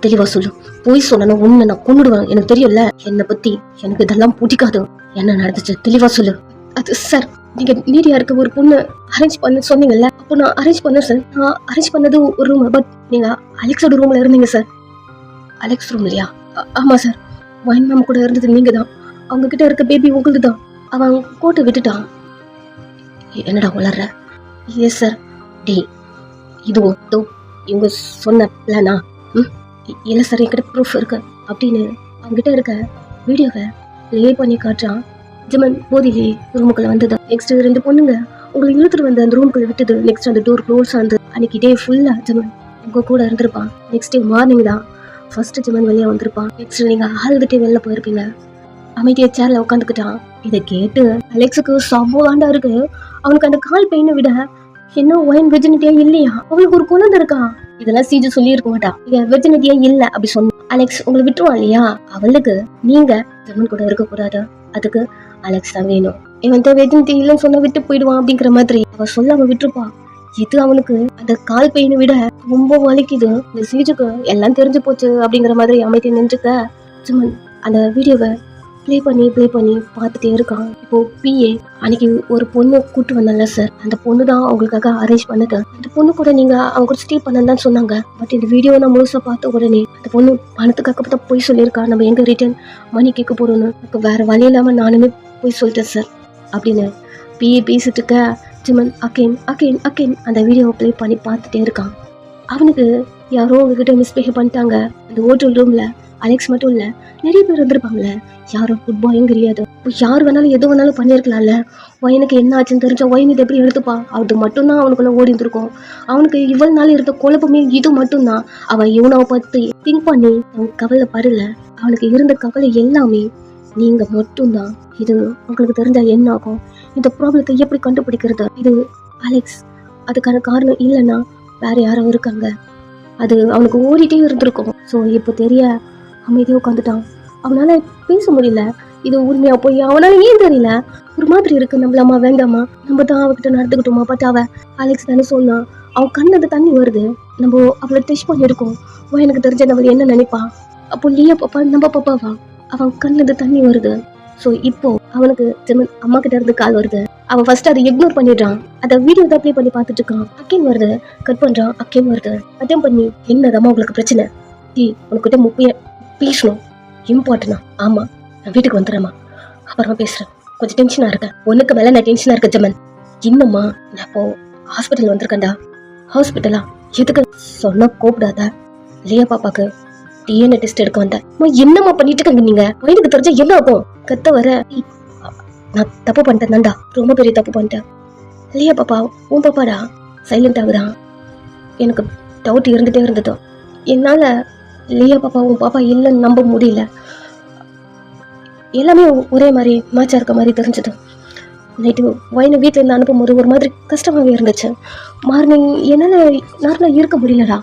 தெளிவா சொல்லு. போய் சொன்னா உன்னை நான் கொண்டுடுவேன். எனக்கு தெரியும்ல என்னை பத்தி. எனக்கு இதெல்லாம் பிடிக்காது. என்ன நடந்துச்சு தெளிவா சொல்லு. அது சார், நீங்க மீடியா இருக்க ஒரு பொண்ணு அரேஞ்ச் பண்ண சொன்னீங்கல்ல, அப்போ நான் அரேஞ்ச் பண்ணேன் சார். நான் அரேஞ்ச் பண்ணது ஒரு ரூம், பட் நீங்க அலெக்ஸோட ரூம்ல இருந்தீங்க சார். அலெக்ஸ் ரூம் இல்லையா? ஆமா சார். வைன் மேம் கூட இருந்தது நீங்க தான். அவங்க கிட்ட இருக்க பேபி உங்களுது தான். அவன் கோட்டை விட்டுட்டான். என்னடா வளர்ற? Yes sir. டி இதுவும் இவங்க சொன்ன பிளானா? இல்லை சார், என்கிட்ட ப்ரூஃப் இருக்கு அப்படின்னு அவங்ககிட்ட இருக்க வீடியோவை ப்ளே பண்ணி காட்டுறான். ஜமன் போதிலே ரூமுக்குள்ள வந்தது. நெக்ஸ்ட் 2 பொண்ணுங்க உங்களை இழுத்துட்டு வந்து அந்த ரூமுக்குள்ள விட்டது. நெக்ஸ்ட் அந்த டோர் க்ளோஸ் ஆனது. அன்னைக்கு டே ஃபுல்லா ஜமன் உங்க கூட இருந்திருப்பான். நெக்ஸ்ட் டே மார்னிங் தான் ஃபர்ஸ்ட் ஜமன் வெளியே வந்திருப்பான். நெக்ஸ்ட் நீங்க அழுதுட்டே வெளில போயிருப்பீங்க. அமைதியா சேர்ல உட்காந்துக்கிட்டான். இதை கேட்டு அலெக்ஸுக்கு சவாண்டா இருக்கு. அவனுக்கு அந்த கால் பெயினை விட என்ன ஒயின் வெர்ஜினிட்டியா இல்லையா, அவளுக்கு ஒரு குழந்தை இருக்கா. இதெல்லாம் சீஜு சொல்லி இருக்க மாட்டா. இங்க வெர்ஜினிட்டியா இல்ல அப்படி சொன்ன அலெக்ஸ் உங்களை விட்டுருவான் இல்லையா. அவளுக்கு நீங்க ஜமன் கூட இருக்க கூடாது, அதுக்கு அலெக்ஸ் தான் வேணும். இவன் வெர்ஜினிட்டி இல்லைன்னு சொன்னா விட்டு போயிடுவான் அப்படிங்கிற மாதிரி அவ சொல்ல அவன் விட்டுருப்பா. இது அவனுக்கு அந்த கால் பெயினை விட ரொம்ப வலிக்குது. இந்த சீஜுக்கு எல்லாம் தெரிஞ்சு போச்சு அப்படிங்கிற மாதிரி அமைதி நின்றுக்க ஜமன் அந்த வீடியோவை ப்ளே பண்ணி பார்த்துட்டே இருக்கான். இப்போ பிஏ அன்னைக்கு ஒரு பொண்ணு கூட்டு வந்தால சார், அந்த பொண்ணு தான் அவங்களுக்காக அரேஞ்ச் பண்ணது. அந்த பொண்ணு கூட நீங்க அவங்க கூட ஸ்டே பண்ணதான் சொன்னாங்க. பட் இந்த வீடியோ நான் முழுசா பார்த்த உடனே அந்த பொண்ணு பணத்துக்காக தான் போய் சொல்லியிருக்கா, நம்ம எங்க ரிட்டர்ன் மணி கேட்க போறோம்னு. இப்போ வேற வழி இல்லாம நானுமே போய் சொல்லிட்டேன் சார் அப்படின்னு பிஏ பேசிட்டு இருக்க ஜிமன் அகெயின் அந்த வீடியோவை ப்ளே பண்ணி பார்த்துட்டே இருக்கான். அவனுக்கு யாரோ அவங்ககிட்ட மிஸ்பிஹேவ் பண்ணிட்டாங்க. அந்த ஹோட்டல் ரூம்ல அலெக்ஸ் மட்டும் இல்ல, நிறைய பேர் இருந்திருப்பாங்கல்ல. யாரும் ஃபுட் பாயும் கிடையாது. யார் வேணாலும் எது வேணாலும் பண்ணியிருக்கலாம்ல. வயனுக்கு என்ன ஆச்சுன்னு தெரிஞ்சா வயன் இதை எப்படி எடுத்துப்பான்? அது மட்டும்தான் அவனுக்குள்ள ஓடி இருந்திருக்கும். அவனுக்கு இவ்வளவு நாள் இருந்த குழப்பமே இது மட்டும்தான். அவன் இவனை பத்தி திங்க் பண்ணி அவன் கவலை படல. அவனுக்கு இருந்த கவலை எல்லாமே நீங்க மட்டும்தான். இது உங்களுக்கு தெரிஞ்சா என்ன ஆகும்? இந்த ப்ராப்ளத்தை எப்படி கண்டுபிடிக்கிறது? இது அலெக்ஸ் அதுக்கான காரணம் இல்லைன்னா வேற யாரோ இருக்காங்க. அது அவனுக்கு ஓடிட்டே இருந்திருக்கும். ஸோ இப்போ தெரிய அமைதியாக உட்காந்துட்டான். அவனால பேச முடியல. இது உண்மையா போய் அவனால ஏன் தெரியல. ஒரு மாதிரி இருக்கு. நம்மளாமா வேண்டாமா, நம்ம தான் அவகிட்ட நடந்துக்கிட்டோமா? பட் அவ அலெக்ஸ் தானே சொன்னான். அவன் கண்ணது தண்ணி வருது. நம்ம அவளை டெஸ்ட் பண்ணியிருக்கோம். எனக்கு தெரிஞ்ச நம்ம என்ன நினைப்பா? அப்போ லியா பாப்பா நம்ம பாப்பாவா? அவன் கண்ணது தண்ணி வருது. ஸோ இப்போ அவனுக்கு ஜெமன் அம்மா கிட்ட இருந்து கால் வருது. அவன் ஃபர்ஸ்ட் அதை இக்னோர் பண்ணிடுறான். அதை வீடியோ தான் ப்ளே பண்ணி பார்த்துட்டு இருக்கான். அக்கேன் வருது, கட் பண்றான். அக்கேன் வருது, அட்டம் பண்ணி என்னதாம்மா உங்களுக்கு பிரச்சனை? உனக்கிட்ட முப்பைய பேசணும், இம்பார்ட்டனா? ஆமா, நான் வீட்டுக்கு வந்துடுறேம்மா, அப்புறமா பேசுறேன். கொஞ்சம் டென்ஷனா இருக்கேன். ஒண்ணுக்கு மேல நான் டென்ஷனா இருக்கேன் ஜெமன். இன்னும்மா நான் இப்போ ஹாஸ்பிட்டல் வந்திருக்கேன்டா. ஹாஸ்பிட்டலா? எதுக்கு? சொன்னா கூப்பிடாத. லியா பாப்பாக்கு டிஎன்ஏ டெஸ்ட் எடுக்க வந்தேன். என்னம்மா பண்ணிட்டு இருக்காங்க நீங்க? வயதுக்கு தெரிஞ்சா என்ன ஆகும்? கத்த வர. நான் தப்பு பண்ணிட்டேன்டா, ரொம்ப பெரிய தப்பு பண்ணிட்டேன். லியா பாப்பா உன் பாப்பாடா. சைலண்ட் ஆகுறான். எனக்கு டவுட் இருந்துட்டே இருந்ததோ. என்னால லியா பாப்பா உன் பாப்பா இல்லைன்னு நம்ப முடியல. எல்லாமே ஒரே மாதிரி மேட்சா இருக்க மாதிரி தெரிஞ்சது. நைட்டு வயனை வீட்டில் இருந்து அனுப்பும்போது ஒரு மாதிரி கஷ்டமாகவே இருந்துச்சு. மார்னிங் என்னால் நார்மலாக இருக்க முடியலடா.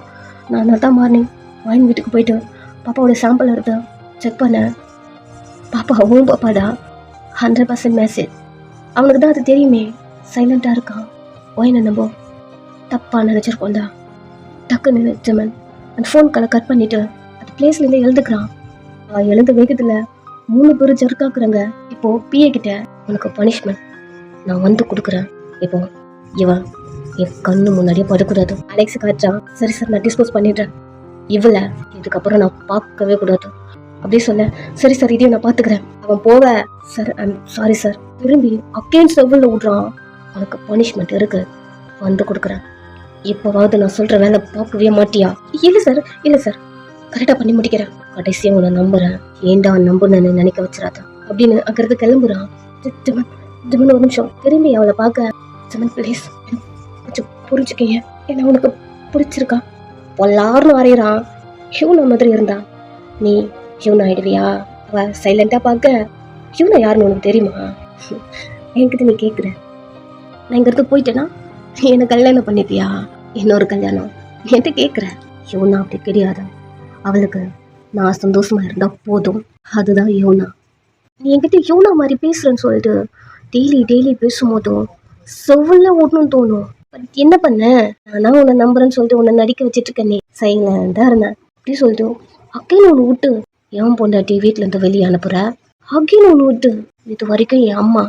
நான் தான் மார்னிங் வயன் வீட்டுக்கு போயிட்டு பாப்பாவோட சாம்பிள் எடுத்து செக் பண்ணேன். பாப்பா உன் பாப்பாடா, 100% மேசேஜ். அவனுக்கு தான் அது தெரியுமே. சைலண்டாக இருக்கான். வயனை நம்ம தப்பாக நினச்சிருக்கோண்டா. டக்குன்னு ஜெமன் அந்த ஃபோன் காலை கட் பண்ணிவிட்டு அந்த பிளேஸ்லேருந்து எழுதுக்கிறான். எழுத வேகத்தில் 3 பேர் ஜர்க்காக்குறாங்க. இப்போது பிஏ கிட்ட உனக்கு பனிஷ்மெண்ட் நான் வந்து கொடுக்குறேன். இப்போ இவன் என் கண்ணு முன்னாடியே படக்கூடாது. அலெக்ஸ் காய்ச்சான். சரி சார், நான் டிஸ்போஸ் பண்ணிடுறேன். இவளை இதுக்கப்புறம் நான் பார்க்கவே கூடாது அப்படி சொல்ல. சரி சார், இதையும் நான் பார்த்துக்கிறேன். அவன் போவ. Sir I'm sorry sir. திரும்பி அகெயின் செவ்வளில் விட்றான். உனக்கு பனிஷ்மெண்ட் இருக்கு, வந்து கொடுக்குறேன். இப்போவாவது நான் சொல்ற வேலை பார்க்கவே மாட்டியா? இல்லை சார், இல்லை சார், கரெக்டாக பண்ணி முடிக்கிறேன். கடைசியாக உன்னை நம்புறேன், ஏண்டா நம்புனேன்னு நினைக்க வச்சிடாத அப்படின்னு அங்கிருந்து கிளம்புறான். ஜமன் ஜமன் ஒரு நிமிஷம் திரும்பி அவளை பார்க்க, ஜமன் ப்ளீஸ் கொஞ்சம் புரிஞ்சுக்கீங்க, என்ன உனக்கு பிடிச்சிருக்கா? பொல்லாருன்னு வரைகிறான். ஹியூனா மாதிரி இருந்தா நீ ஹியூனா ஆயிடுவியா? அவ சைலண்டா பார்க்க, ஹியூனா யாருன்னு உனக்கு தெரியுமா? என்கிட்ட நீ கேட்குற, நான் இங்கிருந்து போயிட்டேன்னா என்னை கல்யாணம் பண்ணிப்பியா? இன்னொரு கல்யாணம் என்கிட்ட கேட்குற? ஹியூனா அப்படி கிடையாது, அவளுக்கு நான் சந்தோஷமா இருந்தா போதும், அதுதான் ஹியூனா. நீ என்கிட்ட ஹியூனா மாதிரி பேசுறேன்னு சொல்லிட்டு டெய்லி பேசும்போதும் செவ்வள ஓடணும்னு தோணும். என்ன பண்ண, நானா உன்னை நம்புறேன்னு சொல்லிட்டு உன்னை நடிக்க வச்சிட்டு இருக்கேன். நீ சைலண்டா இருந்தேன் அப்படி சொல்லிட்டு அக்கைன்னு ஒன்று விட்டு என் பொண்டாட்டி வீட்டுல இருந்து வெளியே அனுப்புற. அக்கைன்னு ஒன்று விட்டு இது வரைக்கும் என் அம்மா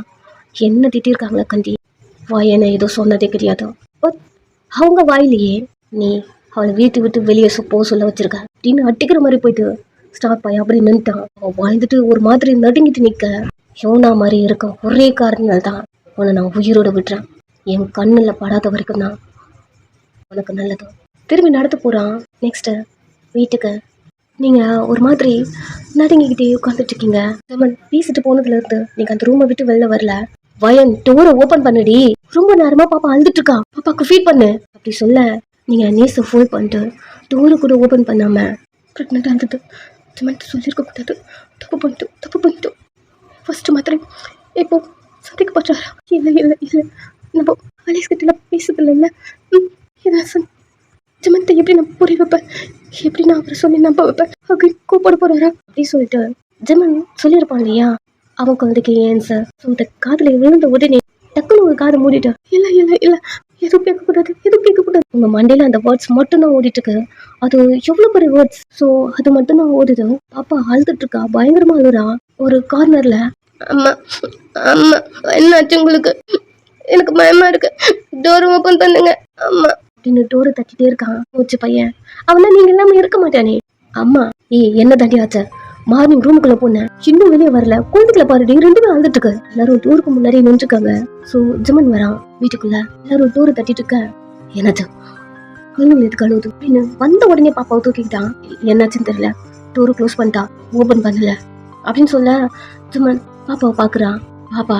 என்ன திட்டிருக்காங்களா கண்டி, வாயனை ஏதோ சொன்னதே கிடையாது. பட் அவங்க வாயிலேயே நீ அவளை வீட்டு விட்டு வெளியே போக சொல்ல வச்சிருக்க அப்படின்னு அட்டிக்கிற மாதிரி போயிட்டு ஸ்டார்ட் ஆகி அப்படி நின்ட்டான். அவன் வாழ்ந்துட்டு ஒரு மாதிரி நடுங்கிட்டு நிற்க, யோனா மாதிரி இருக்க ஒரே காரணங்கள் தான் உன்னை நான் உயிரோட விட்டுறேன். என் கண்ணில் படாத வரைக்கும் தான் உனக்கு நல்லது. திரும்பி நடந்து போகிறான். நெக்ஸ்ட்டு வீட்டுக்கு. நீங்கள் ஒரு மாதிரி நடுங்கிக்கிட்டே உட்காந்துட்டு இருக்கீங்க. ஜமன் பேசிட்டு போனதுலேருந்து நீங்கள் அந்த ரூமை விட்டு வெளில வரல. வயன் டோரை ஓப்பன் பண்ணுடி, ரொம்ப நேரமாக பாப்பா அழுதுட்டு இருக்கா, பாப்பாவுக்கு ஃபீட் பண்ணு அப்படி சொல்ல நீங்கள் நேஸை ஃபோல் பண்ணிட்டு டோரை கூட ஓப்பன் பண்ணாமல் ப்ரெக்னெண்ட்டாக இருந்தது ஜமன் சொல்லியிருக்க கூடாது. தப்பு பண்ணிட்டோம். ஃபர்ஸ்ட் மாத்திரை இப்போ சதிக்கு போச்சாரா? இல்லை நம்ம அலேஸ் கிட்ட பேசுதில்ல. இல்லை இதான் ஜமந்தை எப்படி நான் புரிய வைப்பேன், எப்படி நான் அவரை சொல்லி நம்ப வைப்பேன், அப்படி கூப்பிட போறாரா அப்படின்னு சொல்லிட்டு ஜமன் சொல்லியிருப்பான் இல்லையா அவன் குழந்தைக்கு ஏன் சார். ஸோ இந்த காதில் விழுந்த உடனே டக்குன்னு ஒரு காதை மூடிட்டு இல்லை எதுவும் கேட்கக்கூடாது. உங்க மண்டையில அந்த வேர்ட்ஸ் மட்டும்தான் ஓடிட்டு இருக்கு. அது எவ்வளவு பெரிய வேர்ட்ஸ். ஸோ அது மட்டும்தான் ஓடுது. பாப்பா அழுதுட்டு இருக்கா, பயங்கரமா அழுறா ஒரு கார்னர்ல. அம்மா என்னாச்சு உங்களுக்கு? எனக்கு பயமா இருக்கு, டோர் ஓபன் பண்ணுங்க அம்மா அப்படின்னு டோரை தட்டிட்டே இருக்கான் மூச்சு பையன். அவனா நீங்க இல்லாம இருக்க மாட்டானே. அம்மா என்ன தாண்டி ஆச்ச? மார்னிங் ரூமுக்குள்ள போனேன், இன்னும் வெளியே வரல, குழந்தைகளை பாருடி, ரெண்டுமே அழுதுட்டு இருக்கு. எல்லாரும் டோருக்கு முன்னாடி நின்றுருக்காங்க. ஸோ ஜமன் வரான் வீட்டுக்குள்ள. எல்லாரும் டோரை தட்டிட்டு இருக்க, என்னாச்சு குழந்தைங்க எதுக்கு அழுவுது அப்படின்னு வந்த உடனே பாப்பாவை தூக்கிக்கிட்டான். என்னாச்சுன்னு தெரியல, டோரை க்ளோஸ் பண்ணிட்டா, ஓபன் பண்ணல அப்படின்னு சொல்ல ஜமன் பாப்பாவை பாக்குறான். பாப்பா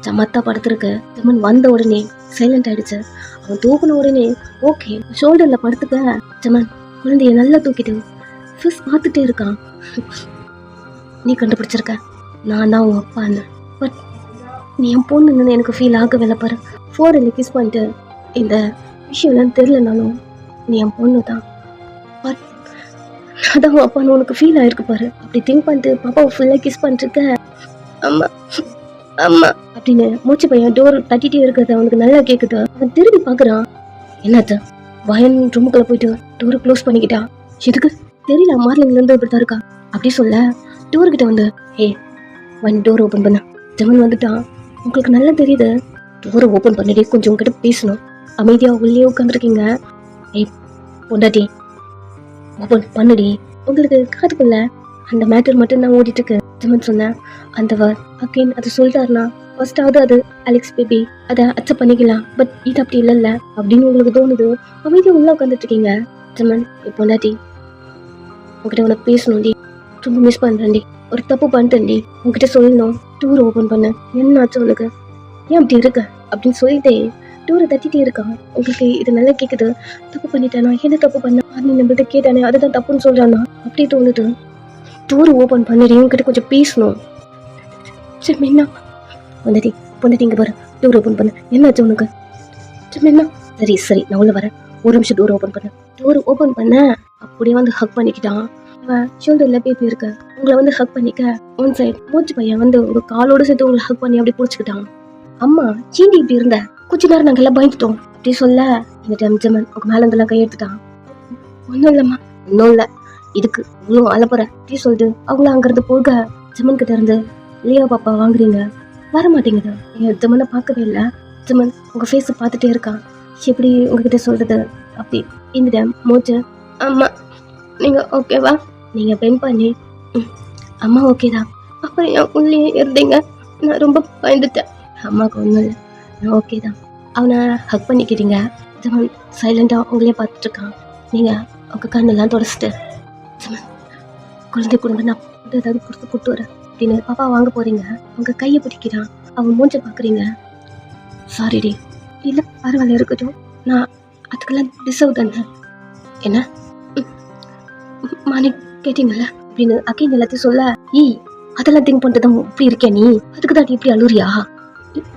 சமத்தா படுத்திருக்கு. ஜமன் வந்த உடனே சைலண்ட் ஆயிடுச்சு. அவன் தூக்குன உடனே ஓகே ஷோல்டர்ல படுத்துக்க. ஜமன் குழந்தைய நல்லா தூக்கிட்டு ஃபிஸ் பார்த்துட்டே இருக்கான். நீ கண்டுபிடிச்சிருக்க நான் தான் உன் அப்பான்னு, பட் நீ என் பொண்ணுன்னு எனக்கு ஃபீல் ஆகவில்லை பாரு. ஃபோரில் கிஸ் பண்ணிட்டு இந்த விஷயம்லாம் தெரியலனாலும் நீ என் பொண்ணு தான், பட் நான் தான் உன் அப்பான்னு உனக்கு ஃபீல் ஆயிருக்கு பாரு. அப்படி திங்க் பண்ணிட்டு பாப்பாவை ஃபுல்லாக கிஸ் பண்ணிட்டு அம்மா அப்படின்னு மூச்சு பையன் டோர் தட்டிட்டே இருக்கிறது அவனுக்கு நல்லா கேக்குது. அவன் திரும்பி பாக்குறான். என்னாச்சு? வயன் ரூமுக்குள்ள போயிட்டு டோரை க்ளோஸ் பண்ணிக்கிட்டா. எதுக்கு தெரியல, மார்னிங்ல இருந்து இப்படித்தான் இருக்கா அப்படி சொல்ல டோர் கிட்ட வந்து வயன் டோர் ஓபன் பண்ண. ஜமன் வந்துட்டான். உங்களுக்கு நல்லா தெரியுது, டோரை ஓபன் பண்ணிட்டே கொஞ்சம் உங்ககிட்ட பேசணும், அமைதியா உள்ளே உட்காந்துருக்கீங்க. பொண்டாட்டி ஓபன் பண்ணுடி, உங்களுக்கு காதுக்குள்ள அந்த மேட்டர் மட்டும் தான் ஓடிட்டு இருக்கு. ஜமன் சொன்னேன். அந்த அகைன் அது சொல்லிட்டாருனா ஃபர்ஸ்டாவது அது அலெக்ஸ் பேபி, அதை அக்செப்ட் பண்ணிக்கலாம். பட் இது அப்படி இல்லைல்ல அப்படின்னு உங்களுக்கு தோணுது. அமைதியாக உள்ள உட்காந்துட்டு இருக்கீங்க. ஜமன் பொண்டாட்டி உங்ககிட்ட உனக்கு பேசணும்டி, ரொம்ப மிஸ் பண்றேன்டி, ஒரு தப்பு பண்ணிட்டேன்டி, உங்ககிட்ட சொல்லணும், டூர் ஓபன் பண்ண. என்னாச்சு உனக்கு, ஏன் அப்படி இருக்க அப்படின்னு சொல்லிட்டே டூரை தட்டிட்டே இருக்கான். உங்களுக்கு இது நல்லா கேக்குது, தப்பு பண்ணிட்டேனா, என்ன தப்பு பண்ண நீ நம்மள்ட்ட கேட்டானே அதுதான் தப்புன்னு சொல்றானா அப்படி தோணுது. டூர் ஓபன் பண்ணிடு, உங்ககிட்ட கொஞ்சம் பேசணும். சரி என்ன பொண்டாட்டி இங்க பாரு, டோர் ஓபன் பண்ணு. என்னாச்சு உனக்கு? என்ன சரி நான் உள்ள வரேன், ஒரு நிமிஷம் டோர் ஓபன் பண்ண. டோர் ஓபன் பண்ண அப்படியே வந்து ஹக் பண்ணிக்கிட்டான். ஷோல்டர்ல பேபி இருக்க, உங்களை வந்து ஹக் பண்ணிக்க ஒன் சைட் மூச்சு பையன் வந்து ஒரு காலோட சேர்த்து உங்களை ஹக் பண்ணி அப்படி பிடிச்சிக்கிட்டான். அம்மா சீண்டி இப்படி இருந்த கொஞ்ச நேரம் நாங்க எல்லாம் பயந்துட்டோம் அப்படி சொல்ல இந்த டைம் ஜமன் உங்க மேல இருந்தெல்லாம் கையெடுத்துட்டான். ஒன்னும் இல்லம்மா, ஒன்னும் இல்ல, இதுக்கு இவ்வளோ அலப்புற அப்படி சொல்லிட்டு அவங்கள அங்கிருந்து போக ஜமன் கிட்ட இருந்து லியோ பாப்பா வாங்குறீங்க வர மாட்டேங்குது. ஜமனை பார்க்கவே இல்லை. ஜமன் உங்க ஃபேஸை பார்த்துட்டே இருக்கான். எப்படி உங்ககிட்ட சொல்றது அப்படி இந்த டைம் மூச்சு. அம்மா நீங்க ஓகேவா? நீங்க பெண் பண்ணி அம்மா ஓகே தான். அப்புறம் என் உள்ளே இருந்தீங்க, நான் ரொம்ப பயந்துட்டேன். அம்மாவுக்கு ஒன்றும் இல்லை, ஓகே தான். அவனை ஹக் பண்ணிக்கிறீங்க. ஜமன் சைலண்டாக உங்களே பார்த்துட்ருக்கான். நீங்கள் உங்கள் கண்ணெல்லாம் தொடச்சிட்டு, ஜமன் குழந்தை கொடுங்க, நான் ஏதாவது கொடுத்து கூட்டு வரேன் அப்படின்னு பாப்பா வாங்க போகிறீங்க. உங்கள் கையை பிடிக்கிறான். அவன் மூஞ்ச பார்க்குறீங்க. சாரிடி. இல்லை பரவாயில்ல, இருக்கட்டும். நான் அதுக்கெல்லாம் டிசர்வ் தானே. என்ன மானி கேட்டீங்கல்ல அப்படின்னு அக்கீன் எல்லாத்தையும் சொல்ல, அதெல்லாம் திங்க் பண்ணிட்டு தான் இப்படி இருக்கேன் நீ, அதுக்கு தான் நீ இப்படி அழுறியா?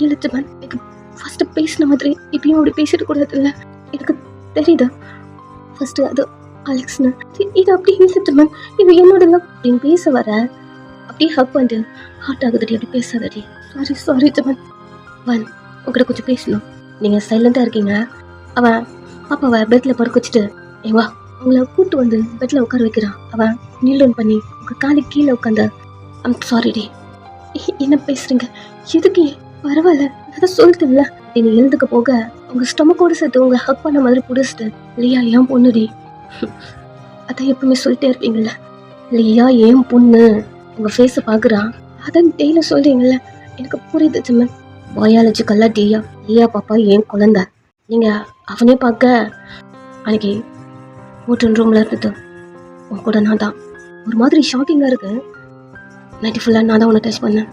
இல்லை ஜமன், எனக்கு ஃபர்ஸ்ட் பேசின மாதிரி இப்பயும் அப்படி பேசிட்டு கூடாது. இல்லை எனக்கு தெரியுது ஃபர்ஸ்ட் அது அலெக்ஸ்னு, இது அப்படி இல்லை ஜமன், இது என்னோட லவ் அப்படின்னு பேச வர அப்படியே ஹக் பண்ணிட்டு, ஹார்ட் ஆகுதுடி அப்படி பேசாதடி. சாரி ஜமன். உங்கள்கிட்ட கொஞ்சம் பேசணும். நீங்கள் சைலண்டாக இருக்கீங்க. அவன் பாப்பாவை பெட்டில் படுக்க வச்சுட்டு, ஏவா உங்களை கூப்பிட்டு வந்து பெட்டில் உட்கார வைக்கிறான். அவன் நீல் டவுன் பண்ணி உங்கள் காலுக்கு கீழே உட்காந்து, ஐம் சாரிடி. என்ன பேசுறீங்க? எதுக்கு? பரவாயில்ல, நான் சொல்லிட்டேன்ல. நீ எழுந்துக்க போக உங்கள் ஸ்டொமக்கோடு சேர்த்து உங்களை ஹக் பண்ண மாதிரி பிடிச்சிட்டு, லியா ஏன் பொண்ணுடி, அதான் எப்பவுமே சொல்லிட்டே இருப்பீங்கள்ல, லியா ஏன் பொண்ணு, உங்கள் ஃபேஸை பார்க்குறான், அதான் டெய்லி சொல்கிறீங்கல்ல. எனக்கு புரியுது ஜமன். பயாலஜிக்கல்லா லியா பாப்பா ஏன் குழந்தை. நீங்கள் அவனே பார்க்க அன்னைக்கு ஹோட்டல் ரூமில் இருந்தது உன் கூட நான் தான். ஒரு மாதிரி ஷாக்கிங்காக இருக்கு. நைட்டு ஃபுல்லாக நான் தான் உன்னை டச் பண்ணேன்.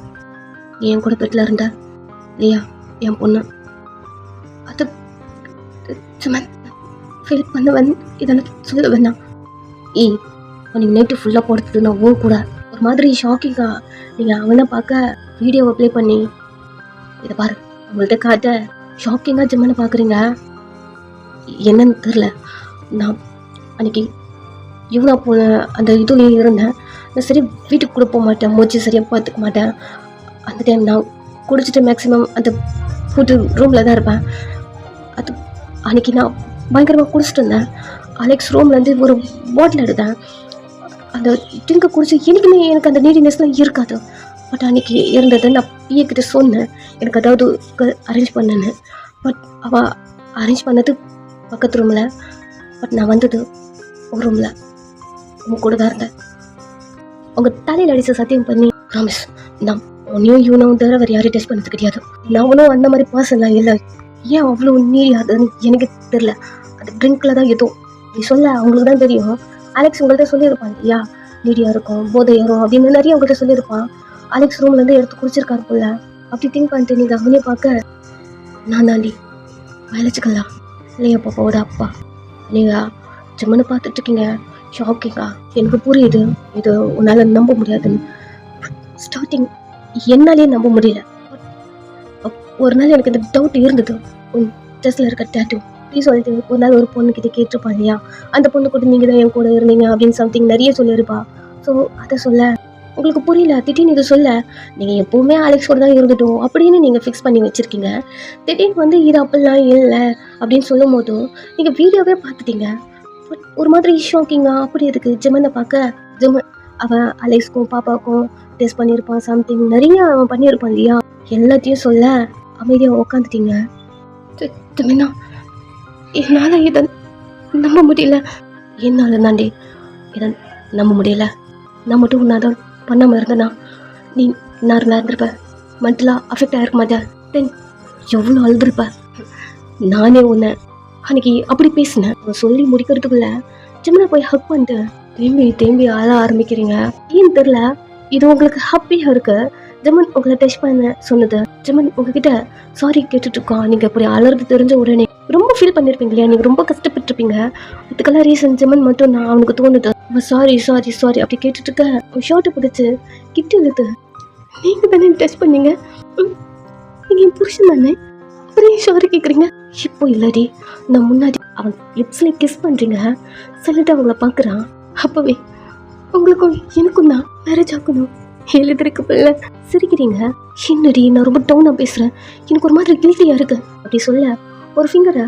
என் கூட பெட்டில் இருந்த லியா என் பொண்ணு. அது சுமன் ஃபீல் பண்ணுவேன். இதெல்லாம் சொல்ல வேணாம். உனக்கு நைட்டு ஃபுல்லாக போடுறது நான் கூட ஒரு மாதிரி ஷாக்கிங்காக. நீங்கள் அவனை பார்க்க வீடியோவை ப்ளே பண்ணி இதை பாரு உங்கள்கிட்ட காட்ட ஷாக்கிங்காக ஜிம்மனை பார்க்குறீங்க. என்னன்னு தெரில. நான் அன்றைக்கி இவனா போன அந்த இதுலேயே இருந்தேன். நான் சரி வீட்டுக்கு கூட போக மாட்டேன், மூச்சு சரியாக பார்த்துக்க மாட்டேன். அந்த டைம் நான் குடிச்சிட்டு மேக்ஸிமம் அந்த ஃபுட்டு ரூமில் தான் இருப்பேன். அது அன்றைக்கி நான் பயங்கரமாக குடிச்சிட்டு இருந்தேன். அலெக்ஸ் ரூம்லேருந்து ஒரு பாட்டில் எடுத்தேன். அந்த ட்ரிங்கை குடிச்சு எனக்குமே எனக்கு அந்த நீடினஸ்லாம் இருக்காது. பட் அன்றைக்கி இருந்தது நான் பிஏக்கிட்ட சொன்னேன், எனக்கு அதாவது அரேஞ்ச் பண்ணேன்னு. பட் அவள் அரேஞ்ச் பண்ணது பக்கத்து ரூமில். பட் நான் வந்தது ஒரு ரூமில் உங்கள் கூட தான் இருந்தேன். உங்கள் தலையில் அடித்த சத்தியம் பண்ணி ப்ராமிஸ், நான் உன்னையும் இவனும் தவிர வேறு யாரையும் டெஸ்ட் பண்ணது கிடையாது. நான் ஒன்றும் அந்த மாதிரி பர்சன்லாம் இல்லை. ஏன் அவ்வளோ நீடியாதுன்னு எனக்கு தெரில. அது ட்ரிங்க்கில் தான் எதுவும் நீ சொல்ல அவங்களுக்கு தான் தெரியும். அலெக்ஸ் உங்கள்கிட்ட சொல்லியிருப்பான் இல்லையா, நீடியாக இருக்கும், போதை ஏறும் அப்படின்னு நிறைய உங்கள்கிட்ட சொல்லியிருப்பான். அலெக்ஸ் ரூம்லேருந்து எடுத்து குடிச்சிருக்காரு போல. அப்படி திங்க் பண்ணிட்டு நீங்கள் அவனே பார்க்க நான் தாண்டி பயாலஜிக்கல்லா இல்லையா பாப்பாவோட அப்பா. நீங்கள் ஜிம்மனை பார்த்துட்ருக்கீங்க ஷாக்கிங்கா. எனக்கு புரியுது இது உன்னால் நம்ப முடியாதுன்னு. ஸ்டார்டிங் என்னாலே நம்ப முடியல. ஒரு நாள் எனக்கு இந்த டவுட் இருந்தது. உன் செஸ்ல இருக்க டேட்டூ அப்படி சொல்லிட்டு ஒரு நாள் ஒரு பொண்ணுக்கிட்ட கேட்டிருப்பா இல்லையா, அந்த பொண்ணு கூட நீங்கள் தான் என் கூட இருந்தீங்க அப்படின்னு சம்திங் நிறைய சொல்லியிருப்பா. ஸோ அதை சொல்ல உங்களுக்கு புரியல. திடீர்னு இதை சொல்ல நீங்கள் எப்போவுமே அலெக்ஸ் கூட தான் இருந்துட்டோம் அப்படின்னு நீங்கள் ஃபிக்ஸ் பண்ணி வச்சுருக்கீங்க. திடீர்னு வந்து இது அப்படிலாம் இல்லை அப்படின்னு சொல்லும் போதும் நீங்கள் வீடியோவே பார்த்துட்டீங்க. பட் ஒரு மாதிரி ஷாக்கிங்காக அப்படி இருக்குது. ஜிம்மனை பார்க்க ஜிம்மன் அவன் அலெக்ஸ்க்கும் பாப்பாவுக்கும் டெஸ்ட் பண்ணியிருப்பான், சம்திங் நிறைய அவன் பண்ணியிருப்பான் இல்லையா. எல்லாத்தையும் சொல்ல அமைதியாக உக்காந்துட்டீங்க. ஜிம்மனா என்னால் இதை நம்ப முடியல. என்னால் தாண்டி இதை நம்ப முடியல. நான் மட்டும் உன்னாதான் பண்ணாமல் இருந்தேனா நீ நான் இருந்திருப்பேன், மென்டலாக அஃபெக்ட் ஆகிருக்க மாட்டேன். தென் எவ்வளோ அழுதுருப்பேன். நானே உன்னை அன்னைக்கு அப்படி பேசினேன். சொல்லி முடிக்கிறதுக்குள்ள ஜிம்மனை போய் ஹக் பண்ணிட்டு திரும்பி அழ ஆரம்பிக்கிறீங்க. ஏன்னு தெரில, இது உங்களுக்கு ஹாப்பியாக இருக்கு. ஜிம்மன் உங்களை டச் பண்ண சொன்னது. ஜிம்மன் உங்ககிட்ட சாரி கேட்டுட்ருக்கோம். நீங்கள் அப்படி அலறது தெரிஞ்ச உடனே ரொம்ப ஃபீல் பண்ணியிருப்பீங்க இல்லையா, நீங்கள் ரொம்ப கஷ்டப்பட்டுருப்பீங்க. அதுக்கெல்லாம் ரீசன் ஜிம்மன் மட்டும் நான் அவனுக்கு தோணுது. சாரி அப்படி கேட்டுட்ருக்க ஷர்ட்டை பிடிச்சி கிட்ட இழுத்து, நீங்கள் தானே டச் பண்ணீங்க, நீங்கள் என் புருஷன் தானே, அப்புறம் சாரி கேட்குறீங்க. இப்போ இல்லடி, நான் முன்னாடி அவன் லிப்ஸில் கிஸ் பண்ணுறீங்க. சொல்லிட்டு அவங்கள பார்க்குறான். அப்போவே உங்களுக்கும் எனக்கும் தான் மேரேஜ் ஆகணும் எழுதிருக்கு பிள்ளை. சிரிக்கிறீங்க. என்னடி நான் ரொம்ப டவுனாக பேசுகிறேன், எனக்கு ஒரு மாதிரி கில்ட்டியாக இருக்கு அப்படி சொல்ல ஒரு ஃபிங்கரை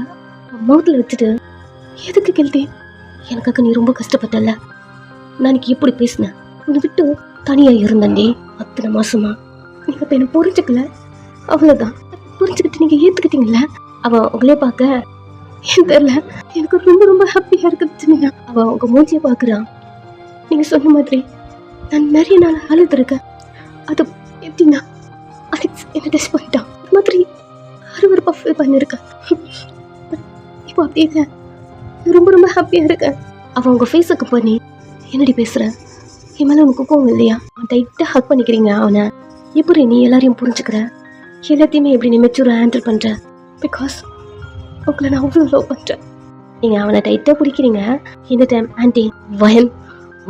மவுத்தில் வச்சுட்டு, எதுக்கு கில்ட்டி, எனக்காக நீ ரொம்ப கஷ்டப்பட்டல, நான் இன்னைக்கு எப்படி பேசினேன், உன்னை விட்டு தனியாக இருந்தேன்டி அத்தனை மாசமா. நீங்கள் இப்போ என்னை புரிஞ்சுக்கல, அவ்வளோதான். புரிஞ்சுக்கிட்டு நீங்கள் ஏற்றுக்கிட்டீங்கள. அவன் உங்களே பார்க்க ஏன் தெரில, எனக்கு ரொம்ப ஹாப்பியாக இருக்குது. அவன் உங்கள் மூஞ்சியை பார்க்குறான். நீங்கள் சொன்ன மாதிரி நான் நிறைய நாள் அழுதுருக்கேன். அது எப்படின்னா அலெக்ஸ் என்ன டெஸ்ட் பண்ணிட்டான். அது மாதிரி ஃபீல் பண்ணியிருக்கேன். இப்போ அப்படி இல்லை, ரொம்ப ரொம்ப ஹாப்பியாக இருக்கேன். அவன் உங்கள் ஃபேஸுக்கு பண்ணி என்னடி பேசுகிறேன், என் மேலே உனக்கு கோவம் இல்லையா? டைட்டாக ஹக் பண்ணிக்கிறீங்க அவனை. எப்படி நீ எல்லாரையும் புரிஞ்சுக்கிற, எல்லாத்தையுமே எப்படி நீ மெச்சூராக ஹேண்டில் பண்ணுற? பிகாஸ் உங்களை நான் அவ்வளோ லவ் பண்ணுறேன். நீங்கள் அவனை டைட்டாக பிடிக்கிறீங்க. இந்த டைம் ஆன்ட்டி வயன்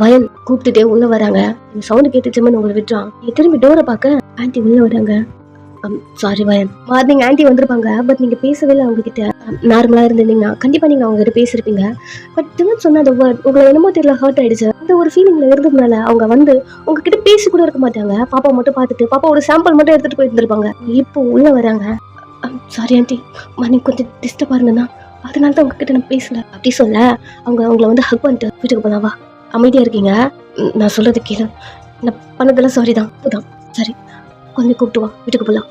வயன் கூப்பிட்டுட்டே உள்ளே வராங்க. இந்த சவுண்டு கேட்டு ஜெமன் உங்களை விட்டுறான். நீ திரும்பி டோரை பார்க்க ஆன்ட்டி உள்ளே வராங்க. சாரி வயன், மார்னிங் ஆன்ட்டி வந்திருப்பாங்க. பட் நீங்கள் பேசவே இல்லை அவங்க கிட்ட. நார்மலாக இருந்திருந்தீங்கன்னா கண்டிப்பாக நீங்கள் அவங்க கிட்ட பேசியிருப்பீங்க. பட் ஜெமன் சொன்ன அந்த வேர்ட் உங்களை என்னமோ தெரியல ஹர்ட் ஆயிடுச்சு. அந்த ஒரு ஃபீலிங்ல இருந்ததுனால அவங்க வந்து உங்ககிட்ட பேசி கூட இருக்க மாட்டாங்க. பாப்பா மட்டும் பார்த்துட்டு பாப்பாவோட சாம்பிள் மட்டும் எடுத்துட்டு போயிருந்திருப்பாங்க. இப்போ உள்ள வராங்க. சாரி ஆன்ட்டி, மார்னிங் கொஞ்சம் டிஸ்டர்பாக இருந்தேன்னா அதனால தான் உங்ககிட்ட நான் பேசல அப்படி சொல்ல அவங்க அவங்கள வந்து ஹக் பண்ணிட்டு வீட்டுக்கு போலாம். வா, அமைதியாக இருக்கீங்க, நான் சொல்றது கேளு. நான் பண்ணதெல்லாம் சாரி தான். சரி, கொஞ்சம் கூப்பிட்டு வா, வீட்டுக்கு போகலாம்.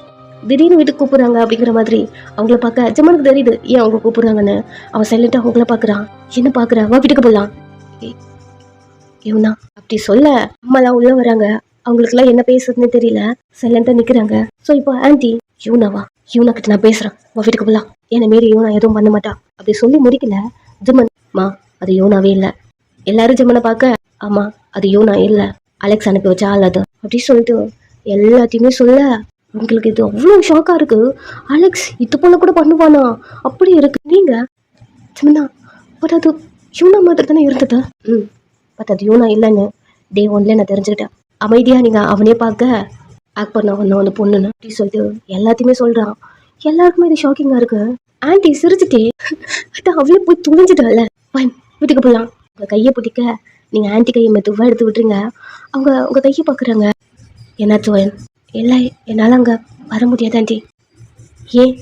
திடீர்னு வீட்டுக்கு கூப்பிடுறாங்க அப்படிங்கிற மாதிரி அவங்கள பார்க்க ஜெமனுக்கு தெரியுது ஏன் அவங்க கூப்பிடுறாங்கன்னு. அவன் சைலண்டாக அவங்கள பார்க்குறான். என்ன பார்க்குறா? வா வீட்டுக்கு போகலாம். இவனா அப்படி சொல்ல அம்மாலாம் உள்ள வராங்க. அவங்களுக்குலாம் என்ன பேசுறதுன்னு தெரியல, சைலண்டாக நிற்கிறாங்க. ஸோ இப்போ ஆன்ட்டி யூனாவா, யூனா கிட்ட நான் பேசுகிறேன், வா வீட்டுக்கு போகலாம். என்னை மீறி யூனா எதுவும் பண்ண மாட்டா. அப்படி சொல்லி முடிக்கல ஜெமன், மா அது யூனாவே இல்லை. எல்லாரும் ஜெமனை பார்க்க ஆமா அது யூனா இல்லை, அலெக்ஸ் அனுப்பி வச்சா ஆள் அது அப்படி சொல்லிட்டு எல்லாத்தையுமே சொல்ல உங்களுக்கு இது அவ்வளோ ஷாக்காக இருக்கு. அலெக்ஸ் இது போல கூட பண்ணுவானா அப்படி இருக்கு. நீங்க ஜெமனா பட் அது யூனா மாதிரி தானே இருந்தது. பட் அது யூனா இல்லைன்னு டே ஒன்ல நான் தெரிஞ்சுக்கிட்டேன். அமைதியாக நீங்கள் அவனே பார்க்க ஆக்ட் பண்ண ஒன்று அந்த பொண்ணுன்னு அப்படி சொல்லிட்டு எல்லாத்தையுமே சொல்கிறான். எல்லாருக்குமே இது ஷாக்கிங்காக இருக்கு. ஆன்ட்டி சிரிச்சுட்டே அதான் அவளே போய் துணிஞ்சிட்டால, ஃபைன் வீட்டுக்கு போகலாம். உங்கள் கையை பிடிக்க நீங்கள் ஆன்ட்டி கையை மெதுவாக எடுத்து விட்டுருங்க. அவங்க உங்கள் கையை பார்க்குறாங்க. என்னாச்சு வயன்? இல்லை, என்னால் அங்கே வர முடியாது ஆன்ட்டி. ஏன்?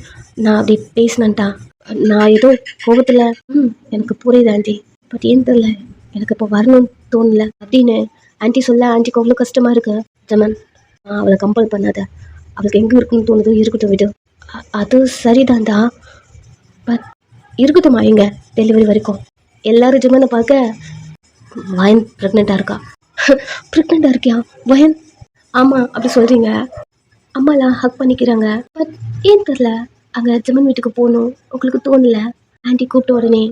நான் அப்படி பேசினேன்ட்டா, நான் ஏதோ கோபத்தில் எனக்கு புரியுது ஆன்ட்டி. பட் ஏன் தெரியல, எனக்கு இப்போ வரணும்னு தோணல அப்படின்னு ஆன்ட்டி சொல்ல ஆன்ட்டிக்கு அவ்வளோ கஷ்டமாக இருக்கு. ஜெமன், அவளை கம்பல் பண்ணாத, அவளுக்கு எங்கே இருக்குன்னு தோணுதோ இருக்கட்டும் விடு. அது சரிதான்டா, பட் இருக்கட்டுமா எங்க டெலிவரி வரைக்கும். எல்லாரும் ஜெமனை பார்க்க வயன் ப்ரெக்னெண்ட்டாக இருக்கா. ப்ரெக்னெண்ட்டாக இருக்கியா வயன்? ஆமாம் அப்படி சொல்கிறீங்க. அம்மாலாம் ஹக் பண்ணிக்கிறாங்க. பட் ஏன் தெரில அங்கே ஜெமன் வீட்டுக்கு போகணும் உங்களுக்கு தோணல. ஆன்ட்டி கூப்பிட்ட உடனே